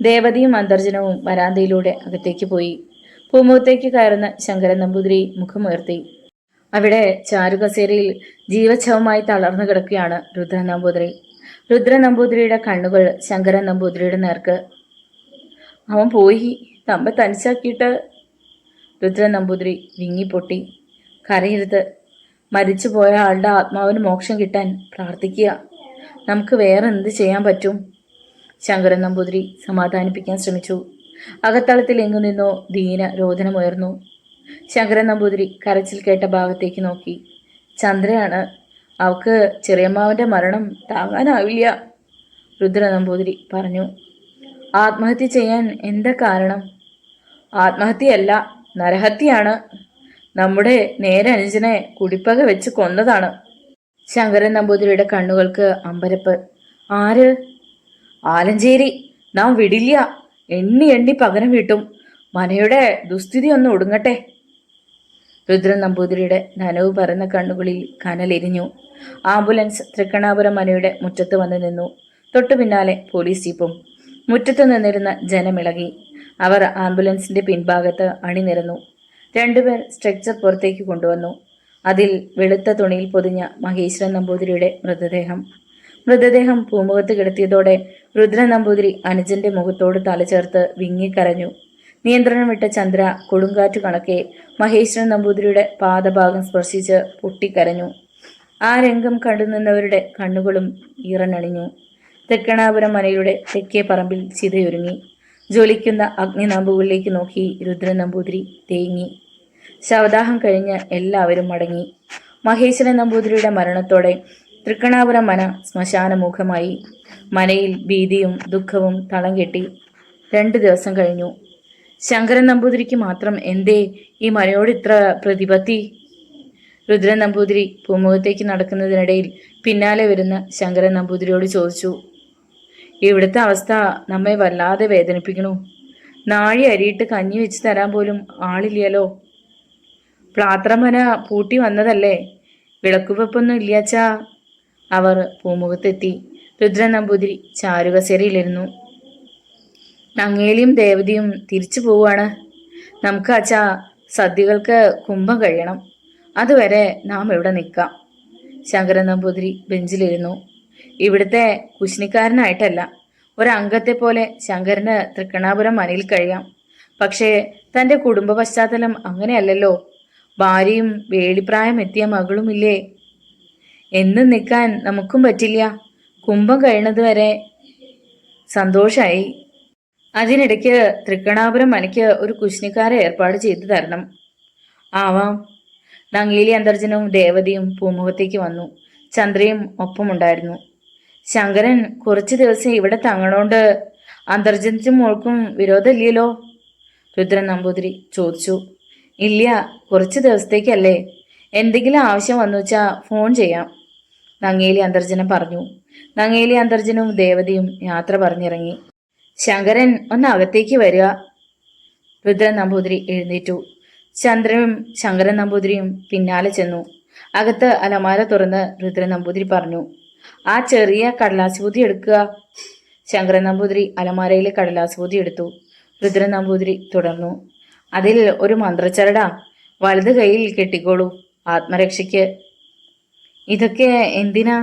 ദേവതിയും അന്തർജനവും വരാന്തയിലൂടെ അകത്തേക്ക് പോയി. പൂമുഖത്തേക്ക് കയറുന്ന ശങ്കരൻ നമ്പൂതിരി മുഖമുയർത്തി. അവിടെ ചാരുകസേരയിൽ ജീവച്ഛവമായി തളർന്നു കിടക്കുകയാണ് രുദ്രൻ നമ്പൂതിരി. രുദ്രൻ നമ്പൂതിരിയുടെ കണ്ണുകൾ ശങ്കരൻ നമ്പൂതിരിയുടെ നേർക്ക്. അവൻ പോയി, നമ്മെ തനിച്ചാക്കിയിട്ട്. രുദ്രൻ നമ്പൂതിരി വിങ്ങിപ്പൊട്ടി. കരയരുത്, മരിച്ചുപോയ ആളുടെ ആത്മാവിന് മോക്ഷം കിട്ടാൻ പ്രാർത്ഥിക്കുക. നമുക്ക് വേറെ എന്ത് ചെയ്യാൻ പറ്റും? ശങ്കരൻ നമ്പൂതിരി സമാധാനിപ്പിക്കാൻ ശ്രമിച്ചു. അകത്തളത്തിൽ എങ്ങു നിന്നോ ദീന രോദനമുയർന്നു. ശങ്കരൻ നമ്പൂതിരി കരച്ചിൽ കേട്ട ഭാഗത്തേക്ക് നോക്കി. ചന്ദ്രയാണ്, അവക്ക് ചെറിയമ്മാവന്റെ മരണം താങ്ങാനാവില്ല, രുദ്രൻ നമ്പൂതിരി പറഞ്ഞു. ആത്മഹത്യ ചെയ്യാൻ എന്താ കാരണം? ആത്മഹത്യയല്ല, നരഹത്യയാണ്. നമ്മുടെ നേരെ അനുജനെ കുടിപ്പക വെച്ച് കൊന്നതാണ്. ശങ്കരൻ നമ്പൂതിരിയുടെ കണ്ണുകൾക്ക് അമ്പരപ്പ്. ആര്? ആലഞ്ചേരി. നാം വിടില്ല, എണ്ണി എണ്ണി പകരം വീട്ടും. മനയുടെ ദുസ്ഥിതി ഒന്ന് ഒടുങ്ങട്ടെ. രുദ്രൻ നമ്പൂതിരിയുടെ നനവ് പരന്ന കണ്ണുകളിൽ കനലെരിഞ്ഞു. ആംബുലൻസ് തൃക്കണ്ണാപുരം മനയുടെ മുറ്റത്ത് വന്ന് നിന്നു. തൊട്ടു പിന്നാലെ പോലീസ് ജീപ്പും. മുറ്റത്ത് നിന്നിരുന്ന ജനമിളകി. അവർ ആംബുലൻസിന്റെ പിൻഭാഗത്ത് അണിനിരന്നു. രണ്ടുപേർ സ്ട്രെക്ചർ പുറത്തേക്ക് കൊണ്ടുവന്നു. അതിൽ വെളുത്ത തുണിയിൽ പൊതിഞ്ഞ മഹേശ്വരൻ നമ്പൂതിരിയുടെ മൃതദേഹം പൂമുഖത്ത് കിടത്തിയതോടെ രുദ്രൻ നമ്പൂതിരി അനുജന്റെ മുഖത്തോട് തലചേർത്ത് വിങ്ങിക്കരഞ്ഞു. നിയന്ത്രണം വിട്ട ചന്ദ്ര കൊടുങ്കാറ്റു കണക്കെ മഹേശ്വരൻ നമ്പൂതിരിയുടെ പാദഭാഗം സ്പർശിച്ച് പൊട്ടിക്കരഞ്ഞു. ആ രംഗം കണ്ടുനിന്നവരുടെ കണ്ണുകളും ഈറനണിഞ്ഞു. തൃക്കണ്ണാപുരം മനയുടെ തെക്കേ പറമ്പിൽ ചിതയൊരുങ്ങി. ജ്വലിക്കുന്ന അഗ്നിനാമ്പുകളിലേക്ക് നോക്കി രുദ്രൻ നമ്പൂതിരി തേങ്ങി. ശവദാഹം കഴിഞ്ഞ് എല്ലാവരും മടങ്ങി. മഹേശ്വരൻ നമ്പൂതിരിയുടെ മരണത്തോടെ തൃക്കണ്ണാപുരം മന ശ്മശാനമുഖമായി. മനയിൽ ഭീതിയും ദുഃഖവും തളം കെട്ടി. 2 ദിവസം കഴിഞ്ഞു. ശങ്കരൻ നമ്പൂതിരിക്ക് മാത്രം എന്തേ ഈ മനയോട് ഇത്ര പ്രതിപത്തി? രുദ്രൻ നമ്പൂതിരി പൂമുഖത്തേക്ക് നടക്കുന്നതിനിടയിൽ പിന്നാലെ വരുന്ന ശങ്കരൻ നമ്പൂതിരിയോട് ചോദിച്ചു. ഇവിടുത്തെ അവസ്ഥ നമ്മെ വല്ലാതെ വേദനിപ്പിക്കണു. നാഴി അരിയിട്ട് കഞ്ഞി വെച്ച് തരാൻ പോലും ആളില്ലല്ലോ. പ്ലാത്രമന പൂട്ടി വന്നതല്ലേ, വിളക്കുവെപ്പൊന്നും ഇല്ലാച്ചാ. അവർ പൂമുഖത്തെത്തി. രുദ്രൻ നമ്പൂതിരി ചാരുകസേരയിലിരുന്നു. നങ്ങേലിയും ദേവതയും തിരിച്ചു പോവുകയാണ്. നമുക്ക് അച്ഛാ സദ്യകൾക്ക് കുംഭം കഴിയണം. അതുവരെ നാം ഇവിടെ നിൽക്കാം. ശങ്കരൻ നമ്പൂതിരി ബെഞ്ചിലിരുന്നു. ഇവിടുത്തെ കുശിനിക്കാരനായിട്ടല്ല, ഒരംഗത്തെ പോലെ ശങ്കരന് തൃക്കണ്ണാപുരം മനയിൽ കഴിയാം. പക്ഷേ തൻ്റെ കുടുംബ പശ്ചാത്തലം അങ്ങനെയല്ലല്ലോ. ഭാര്യയും വേളിപ്രായം എത്തിയ മകളുമില്ലേ. എന്നും നിൽക്കാൻ നമുക്കും പറ്റില്ല. കുംഭം കഴിയുന്നത് വരെ സന്തോഷമായി. അതിനിടയ്ക്ക് തൃക്കണ്ണാപുരം മനയ്ക്ക് ഒരു കുശിനിക്കാരെ ഏർപ്പാട് ചെയ്തു തരണം. ആവാം. നങ്ങേലി അന്തർജനവും ദേവതയും പൂമുഖത്തേക്ക് വന്നു. ചന്ദ്രയും ഒപ്പമുണ്ടായിരുന്നു. ശങ്കരൻ കുറച്ചു ദിവസം ഇവിടെ തങ്ങണോണ്ട് അന്തർജനത്തിനും മോൾക്കും വിരോധമില്ലല്ലോ, രുദ്രൻ നമ്പൂതിരി ചോദിച്ചു. ഇല്ല, കുറച്ച് ദിവസത്തേക്കല്ലേ. എന്തെങ്കിലും ആവശ്യം വന്നു വെച്ചാൽ ഫോൺ ചെയ്യാം, നങ്ങേലി അന്തർജനം പറഞ്ഞു. നങ്ങേലി അന്തർജനവും ദേവതയും യാത്ര പറഞ്ഞിറങ്ങി. ശങ്കരൻ ഒന്ന് അകത്തേക്ക് വരിക. രുദ്രൻ നമ്പൂതിരി എഴുന്നേറ്റു. ചന്ദ്രനും ശങ്കരൻ നമ്പൂതിരിയും പിന്നാലെ ചെന്നു. അകത്ത് അലമാര തുറന്ന് രുദ്രൻ നമ്പൂതിരി പറഞ്ഞു. ആ ചെറിയ കടലാസുപൂതി എടുക്കുക. ശങ്കരൻ നമ്പൂതിരി അലമാരയിലെ കടലാസുപൂതി എടുത്തു. രുദ്രൻ നമ്പൂതിരി തുടർന്നു. അതിൽ ഒരു മന്ത്രച്ചരടാ, വലത് കൈയിൽ കെട്ടിക്കോളൂ, ആത്മരക്ഷയ്ക്ക്. ഇതൊക്കെ എന്തിനാ?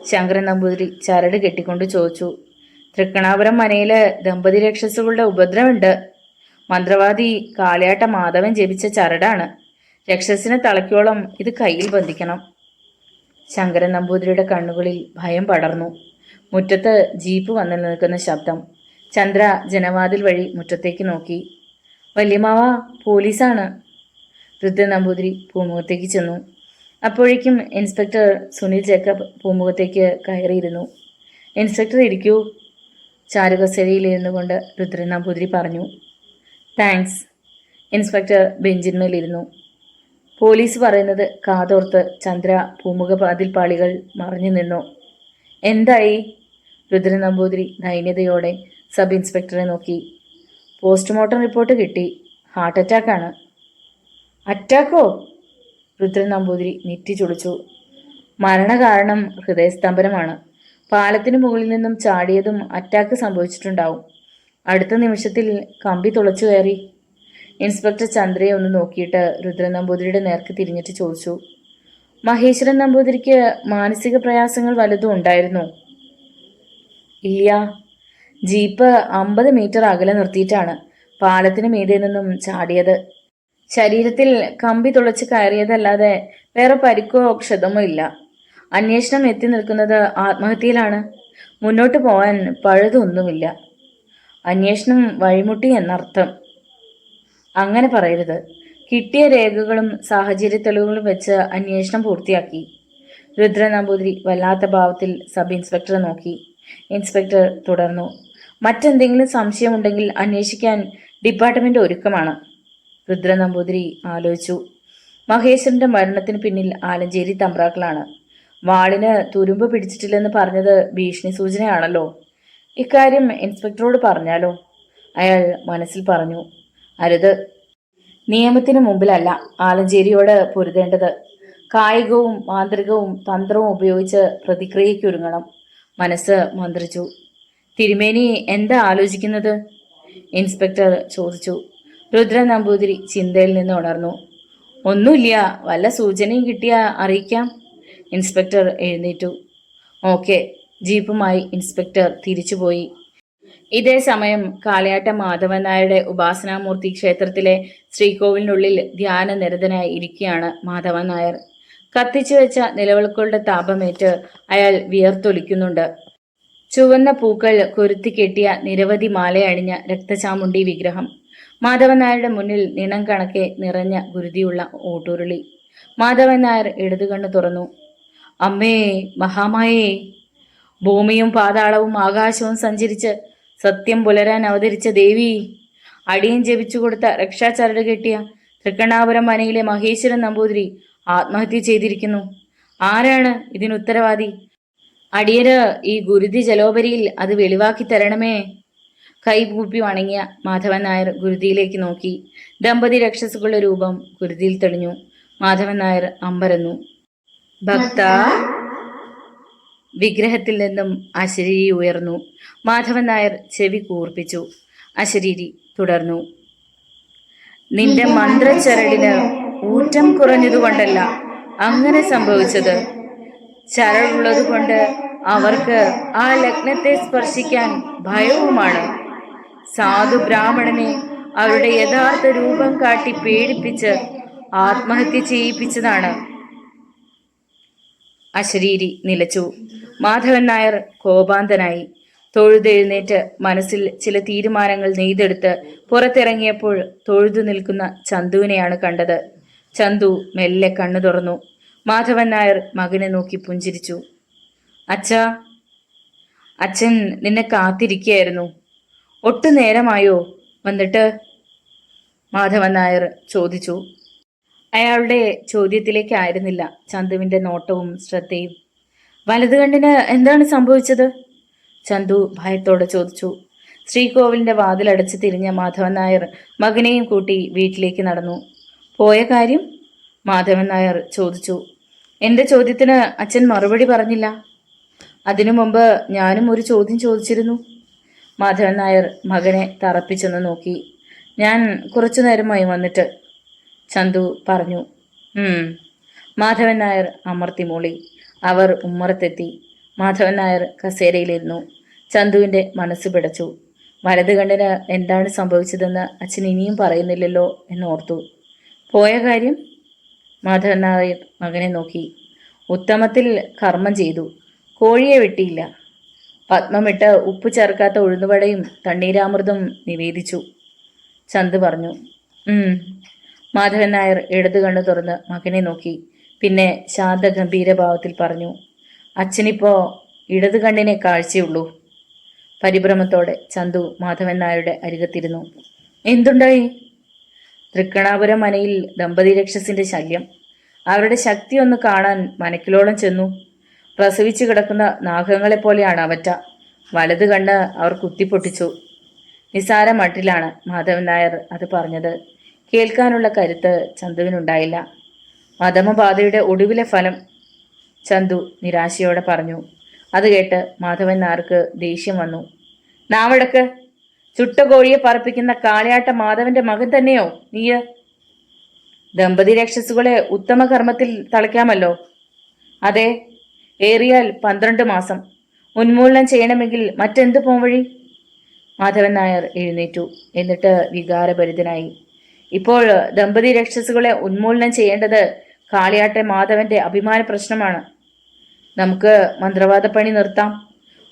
ശങ്കരൻ നമ്പൂതിരി ചരട് കെട്ടിക്കൊണ്ട് ചോദിച്ചു. തൃക്കണാപുരം മനയില് ദമ്പതി രക്ഷസുകളുടെ ഉപദ്രവമുണ്ട്. മന്ത്രവാദി കാളിയാട്ട മാധവൻ ജപിച്ച ചരടാണ്. രക്ഷസിനെ തളയ്ക്കോളം ഇത് കയ്യിൽ ബന്ധിക്കണം. ശങ്കരൻ നമ്പൂതിരിയുടെ കണ്ണുകളിൽ ഭയം പടർന്നു. മുറ്റത്ത് ജീപ്പ് വന്നു നിൽക്കുന്ന ശബ്ദം. ചന്ദ്ര ജനവാതിൽ വഴി മുറ്റത്തേക്ക് നോക്കി. വല്യമാവ, പോലീസാണ്. രുദ്രൻ നമ്പൂതിരി പൂമുഖത്തേക്ക് ചെന്നു. അപ്പോഴേക്കും ഇൻസ്പെക്ടർ സുനിൽ ജേക്കബ് പൂമുഖത്തേക്ക് കയറിയിരുന്നു. ഇൻസ്പെക്ടർ ഇരിക്കൂ. ചാരുകസേരയിലിരുന്നു കൊണ്ട് രുദ്രൻ നമ്പൂതിരി പറഞ്ഞു. താങ്ക്സ്. ഇൻസ്പെക്ടർ ബെഞ്ചിന്മേലിരുന്നു. പോലീസ് പറയുന്നത് കാതോർത്ത് ചന്ദ്ര പൂമുഖ പാളികൾ മറിഞ്ഞു നിന്നു. എന്തായി? രുദ്രൻ നമ്പൂതിരി ദൈന്യതയോടെ സബ് ഇൻസ്പെക്ടറെ നോക്കി. പോസ്റ്റ്മോർട്ടം റിപ്പോർട്ട് കിട്ടി. ഹാർട്ട് അറ്റാക്കാണ്. അറ്റാക്കോ? രുദ്രൻ നമ്പൂതിരി നെറ്റി ചുളിച്ചു. മരണകാരണം ഹൃദയസ്തംഭനമാണ്. പാലത്തിനു മുകളിൽ നിന്നും ചാടിയതും അറ്റാക്ക് സംഭവിച്ചിട്ടുണ്ടാവും. അടുത്ത നിമിഷത്തിൽ കമ്പി തുളച്ചു കയറി. ഇൻസ്പെക്ടർ ചന്ദ്രയെ ഒന്ന് നോക്കിയിട്ട് രുദ്രൻ നമ്പൂതിരിയുടെ നേർക്ക് തിരിഞ്ഞിട്ട് ചോദിച്ചു. മഹേശ്വരൻ നമ്പൂതിരിക്ക് മാനസിക പ്രയാസങ്ങൾ വലുതും ഉണ്ടായിരുന്നോ? ഇല്ല. ജീപ്പ് 50 മീറ്റർ അകലെ നിർത്തിയിട്ടാണ് പാലത്തിന് മീതെ നിന്നും ചാടിയത്. ശരീരത്തിൽ കമ്പി തുളച്ച് കയറിയതല്ലാതെ വേറെ പരിക്കോ ക്ഷതമോ ഇല്ല. അന്വേഷണം എത്തി നിൽക്കുന്നത് ആത്മഹത്യയിലാണ്. മുന്നോട്ട് പോകാൻ പഴുതൊന്നുമില്ല. അന്വേഷണം വഴിമുട്ടി എന്നർത്ഥം. അങ്ങനെ പറയരുത്. കിട്ടിയ രേഖകളും സാഹചര്യ തെളിവുകളും വെച്ച് അന്വേഷണം പൂർത്തിയാക്കി. രുദ്രൻ നമ്പൂതിരി വല്ലാത്ത ഭാവത്തിൽ സബ് ഇൻസ്പെക്ടറെ നോക്കി. ഇൻസ്പെക്ടർ തുടർന്നു. മറ്റെന്തെങ്കിലും സംശയമുണ്ടെങ്കിൽ അന്വേഷിക്കാൻ ഡിപ്പാർട്ട്മെന്റ് ഒരുക്കമാണ്. രുദ്രൻ നമ്പൂതിരി ആലോചിച്ചു. മഹേശ്വരന്റെ മരണത്തിന് പിന്നിൽ ആലഞ്ചേരി തമ്പ്രാക്കളാണ്. വാളിന് തുരുമ്പ് പിടിച്ചിട്ടില്ലെന്ന് പറഞ്ഞത് ഭീഷണി സൂചനയാണല്ലോ. ഇക്കാര്യം ഇൻസ്പെക്ടറോട് പറഞ്ഞാലോ? അയാൾ മനസ്സിൽ പറഞ്ഞു. അരുത്. നിയമത്തിന് മുമ്പിലല്ല ആലഞ്ചേരിയോട് പൊരുതേണ്ടത്. കായികവും മാന്ത്രികവും തന്ത്രവും ഉപയോഗിച്ച് പ്രതിക്രിയയ്ക്കൊരുങ്ങണം. മനസ്സ് മന്ത്രിച്ചു. തിരുമേനി എന്താ ആലോചിക്കുന്നത്? ഇൻസ്പെക്ടർ ചോദിച്ചു. രുദ്രൻ നമ്പൂതിരി ചിന്തയിൽ നിന്ന് ഉണർന്നു. ഒന്നുമില്ല, വല്ല സൂചനയും കിട്ടിയാ അറിയിക്കാം. ഇൻസ്പെക്ടർ എഴുന്നേറ്റു. ഓക്കെ. ജീപ്പുമായി ഇൻസ്പെക്ടർ തിരിച്ചുപോയി. ഇതേ സമയം കാളിയാട്ട മാധവൻ നായരുടെ ഉപാസനാമൂർത്തി ക്ഷേത്രത്തിലെ ശ്രീകോവിലിനുള്ളിൽ ധ്യാന നിരതനായി ഇരിക്കുകയാണ് മാധവൻ നായർ. കത്തിച്ചു വെച്ച നിലവിളക്കുകളുടെ താപമേറ്റ് അയാൾ വിയർത്തൊലിക്കുന്നുണ്ട്. ചുവന്ന പൂക്കൾ കൊരുത്തി കെട്ടിയ നിരവധി മാലയണിഞ്ഞ രക്തചാമുണ്ടി വിഗ്രഹം. മാധവൻ നായരുടെ മുന്നിൽ നിണം കണക്കെ നിറഞ്ഞ ഗുരുതിയുള്ള ഓട്ടുരുളി. മാധവൻ നായർ ഇടതുകണ്ണ് തുറന്നു. അമ്മേ മഹാമായേ! ഭൂമിയും പാതാളവും ആകാശവും സഞ്ചരിച്ച് സത്യം പുലരാൻ അവതരിച്ച ദേവി! അടിയൻ ജപിച്ചു കൊടുത്ത രക്ഷാചരട് കെട്ടിയ തൃക്കണ്ണാപുരം മനയിലെ മഹേശ്വരൻ നമ്പൂതിരി ആത്മഹത്യ ചെയ്തിരിക്കുന്നു. ആരാണ് ഇതിനുത്തരവാദി? അടിയന് ഈ ഗുരുതി ജലോപരിയിൽ അത് വെളിവാക്കി തരണമേ. കൈകൂപ്പി വണങ്ങിയ മാധവൻ നായർ ഗുരുതിയിലേക്ക് നോക്കി. ദമ്പതി രക്ഷസുകളുടെ രൂപം ഗുരുതിയിൽ തെളിഞ്ഞു. മാധവൻ നായർ അമ്പരന്നു. ഭക്ത! വിഗ്രഹത്തിൽ നിന്നും അശരീരി ഉയർന്നു. മാധവൻ നായർ ചെവി കൂർപ്പിച്ചു. അശരീരി തുടർന്നു. നിന്റെ മന്ത്രച്ചരടിന് ഊറ്റം കുറഞ്ഞതുകൊണ്ടല്ല അങ്ങനെ സംഭവിച്ചത്. ചരടുള്ളത് കൊണ്ട് അവർക്ക് ആ ലഗ്നത്തെ സ്പർശിക്കാൻ ഭയവുമാണ്. സാധു ബ്രാഹ്മണനെ അവരുടെ യഥാർത്ഥ രൂപം കാട്ടി പേടിപ്പിച്ച് ആത്മഹത്യ ചെയ്യിപ്പിച്ചതാണ്. അശരീരി നിലച്ചു. മാധവൻ നായർ കോപാന്തനായി. തൊഴുതെഴുന്നേറ്റ് മനസ്സിൽ ചില തീരുമാനങ്ങൾ നെയ്തെടുത്ത് പുറത്തിറങ്ങിയപ്പോൾ തൊഴുതു നിൽക്കുന്ന ചന്തുവിനെയാണ് കണ്ടത്. ചന്തു മെല്ലെ കണ്ണു തുറന്നു. മാധവൻ നായർ മകനെ നോക്കി പുഞ്ചിരിച്ചു. അച്ഛാ, അച്ഛൻ നിന്നെ കാത്തിരിക്കുകയായിരുന്നു. ഒട്ടു നേരമായോ വന്നിട്ട്? മാധവൻ നായർ ചോദിച്ചു. അയാളുടെ ചോദ്യത്തിലേക്കായിരുന്നില്ല ചന്തുവിന്റെ നോട്ടവും ശ്രദ്ധയും. വലതു കണ്ണിന് എന്താണ് സംഭവിച്ചത്? ചന്തു ഭയത്തോടെ ചോദിച്ചു. ശ്രീകോവിലിന്റെ വാതിലടച്ച് തിരിഞ്ഞ മാധവൻ നായർ മകനെയും കൂട്ടി വീട്ടിലേക്ക് നടന്നു. പോയ കാര്യം? മാധവൻ നായർ ചോദിച്ചു. എന്റെ ചോദ്യത്തിന് അച്ഛൻ മറുപടി പറഞ്ഞില്ല. അതിനു മുമ്പ് ഞാനും ഒരു ചോദ്യം ചോദിച്ചിരുന്നു. മാധവൻ നായർ മകനെ തറപ്പിച്ചെന്ന് നോക്കി. ഞാൻ കുറച്ചു നേരമായി വന്നിട്ട്, ചന്തു പറഞ്ഞു. മാധവൻ നായർ അമർത്തി മൂളി. അവർ ഉമ്മറത്തെത്തി. മാധവൻ നായർ കസേരയിലിരുന്നു. ചന്തുവിൻ്റെ മനസ്സ് പിടച്ചു. വലത് കണ്ണിന് എന്താണ് സംഭവിച്ചതെന്ന് അച്ഛൻ ഇനിയും പറയുന്നില്ലല്ലോ എന്നോർത്തു. പോയ കാര്യം? മാധവൻ നായർ മകനെ നോക്കി. ഉത്തമത്തിൽ കർമ്മം ചെയ്തു. കോഴിയെ വെട്ടിയില്ല. പത്മമിട്ട് ഉപ്പ് ചേർക്കാത്ത ഉഴുന്നുവടയും തണ്ണീരാമൃതം നിവേദിച്ചു. ചന്ത് പറഞ്ഞു. മാധവൻ നായർ ഇടതു കണ്ണ് തുറന്ന് മകനെ നോക്കി. പിന്നെ ശാന്ത ഗംഭീരഭാവത്തിൽ പറഞ്ഞു. അച്ഛനിപ്പോ ഇടതു കണ്ണിനെ കാഴ്ചയുള്ളൂ. പരിഭ്രമത്തോടെ ചന്തു മാധവൻ നായരുടെ അരികത്തിരുന്നു. എന്തുണ്ടായി? തൃക്കണാപുരം മനയിൽ ദമ്പതി രക്ഷസിന്റെ ശല്യം. അവരുടെ ശക്തി ഒന്ന് കാണാൻ മനക്കിലോളം ചെന്നു. പ്രസവിച്ചു കിടക്കുന്ന നാഗങ്ങളെപ്പോലെയാണ് അവറ്റ. വലത് കണ്ണ് അവർ കുത്തിപ്പൊട്ടിച്ചു. നിസാര മട്ടിലാണ് മാധവൻ നായർ അത് പറഞ്ഞത്. കേൾക്കാനുള്ള കരുത്ത് ചന്തുവിനുണ്ടായില്ല. മദമബാധയുടെ ഒടുവിലെ ഫലം, ചന്തു നിരാശയോടെ പറഞ്ഞു. അത് കേട്ട് മാധവൻ നായർക്ക് ദേഷ്യം വന്നു. നാവടക്ക്! ചുട്ട കോഴിയെ പറപ്പിക്കുന്ന കാളയാട്ട മാധവന്റെ മകൻ തന്നെയോ നീയ്? ദമ്പതി രക്ഷസുകളെ ഉത്തമ കർമ്മത്തിൽ തളയ്ക്കാമല്ലോ. അതെ, ഏറിയാൽ 12 മാസം. ഉന്മൂലനം ചെയ്യണമെങ്കിൽ മറ്റെന്ത് പോംവഴി? മാധവൻ നായർ എഴുന്നേറ്റു. എന്നിട്ട് വികാരഭരിതനായി. ഇപ്പോൾ ദമ്പതി രക്ഷസുകളെ ഉന്മൂലനം ചെയ്യേണ്ടത് കാളിയാട്ടെ മാധവന്റെ അഭിമാന പ്രശ്നമാണ്. നമുക്ക് മന്ത്രവാദപ്പണി നിർത്താം.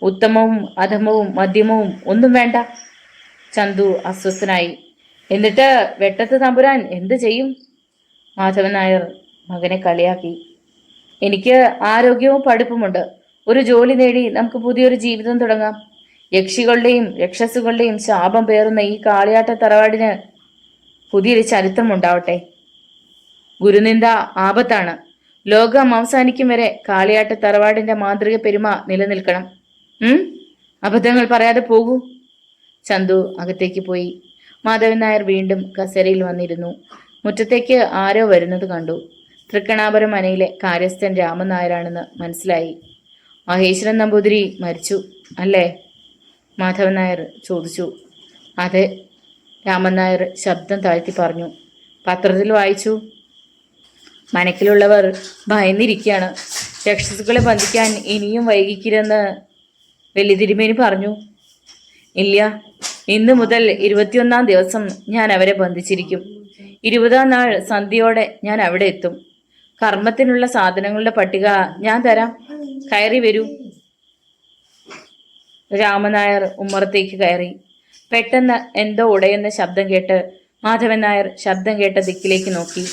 ഉത്തമവും അധമവും മധ്യമവും ഒന്നും വേണ്ട. ചന്തു അസ്വസ്ഥനായി. എന്നിട്ട് വെട്ടത്ത് തമ്പുരാൻ എന്ത് ചെയ്യും? മാധവൻ നായർ മകനെ കളിയാക്കി. എനിക്ക് ആരോഗ്യവും പഠിപ്പുമുണ്ട്. ഒരു ജോലി നേടി നമുക്ക് പുതിയൊരു ജീവിതം തുടങ്ങാം. യക്ഷികളുടെയും രക്ഷസുകളുടെയും ശാപം പേറുന്ന ഈ കാളിയാട്ട തറവാടിന് പുതിയൊരു ചരിത്രം ഉണ്ടാവട്ടെ. ഗുരുനിന്ദ ആപത്താണ്. ലോകം അവസാനിക്കും വരെ കാളിയാട്ട തറവാടിന്റെ മാന്ത്രിക പെരുമ നിലനിൽക്കണം. അബദ്ധങ്ങൾ പറയാതെ പോകൂ. ചന്തു അകത്തേക്ക് പോയി. മാധവൻ നായർ വീണ്ടും കസേരയിൽ വന്നിരുന്നു. മുറ്റത്തേക്ക് ആരോ വരുന്നത് കണ്ടു. തൃക്കണാപുരം മനയിലെ കാര്യസ്ഥൻ രാമൻ നായരാണെന്ന് മനസ്സിലായി. മഹേശ്വരൻ നമ്പൂതിരി മരിച്ചു അല്ലേ? മാധവൻ നായർ ചോദിച്ചു. അതെ, രാമൻ നായർ ശബ്ദം താഴ്ത്തി പറഞ്ഞു. പത്രത്തിൽ വായിച്ചു. മനക്കിലുള്ളവർ ഭയന്നിരിക്കുകയാണ്. രക്ഷസുകളെ ബന്ധിക്കാൻ ഇനിയും വൈകിക്കില്ലെന്ന് വലിയ തിരുമേനി പറഞ്ഞു. ഇല്ല, ഇന്ന് മുതൽ 21-ാം ദിവസം ഞാൻ അവരെ ബന്ധിച്ചിരിക്കും. 20-ാം നാൾ സന്ധ്യയോടെ ഞാൻ അവിടെ എത്തും. കർമ്മത്തിനുള്ള സാധനങ്ങളുടെ പട്ടിക ഞാൻ തരാം. കയറി വരൂ. രാമനായർ ഉമ്മറത്തേക്ക് കയറി. പെട്ടെന്ന് എന്തോ ഉടയുന്ന ശബ്ദം കേട്ട് മാധവൻ നായർ ശബ്ദം കേട്ട ദിക്കിലേക്ക് നോക്കി.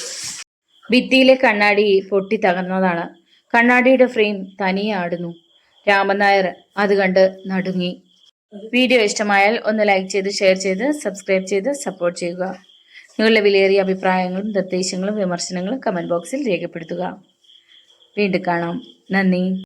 ഭിത്തിയിലെ കണ്ണാടി പൊട്ടി തകർന്നതാണ്. കണ്ണാടിയുടെ ഫ്രെയിം തനിയെ ആടുന്നു. രാമൻ നായർ അത് കണ്ട് നടുങ്ങി. വീഡിയോ ഇഷ്ടമായാൽ ഒന്ന് ലൈക്ക് ചെയ്ത്, ഷെയർ ചെയ്ത്, സബ്സ്ക്രൈബ് ചെയ്ത് സപ്പോർട്ട് ചെയ്യുക. നിങ്ങളുടെ വിലയേറിയ അഭിപ്രായങ്ങളും നിർദ്ദേശങ്ങളും വിമർശനങ്ങളും കമന്റ് ബോക്സിൽ രേഖപ്പെടുത്തുക. വീണ്ടും കാണാം. നന്ദി.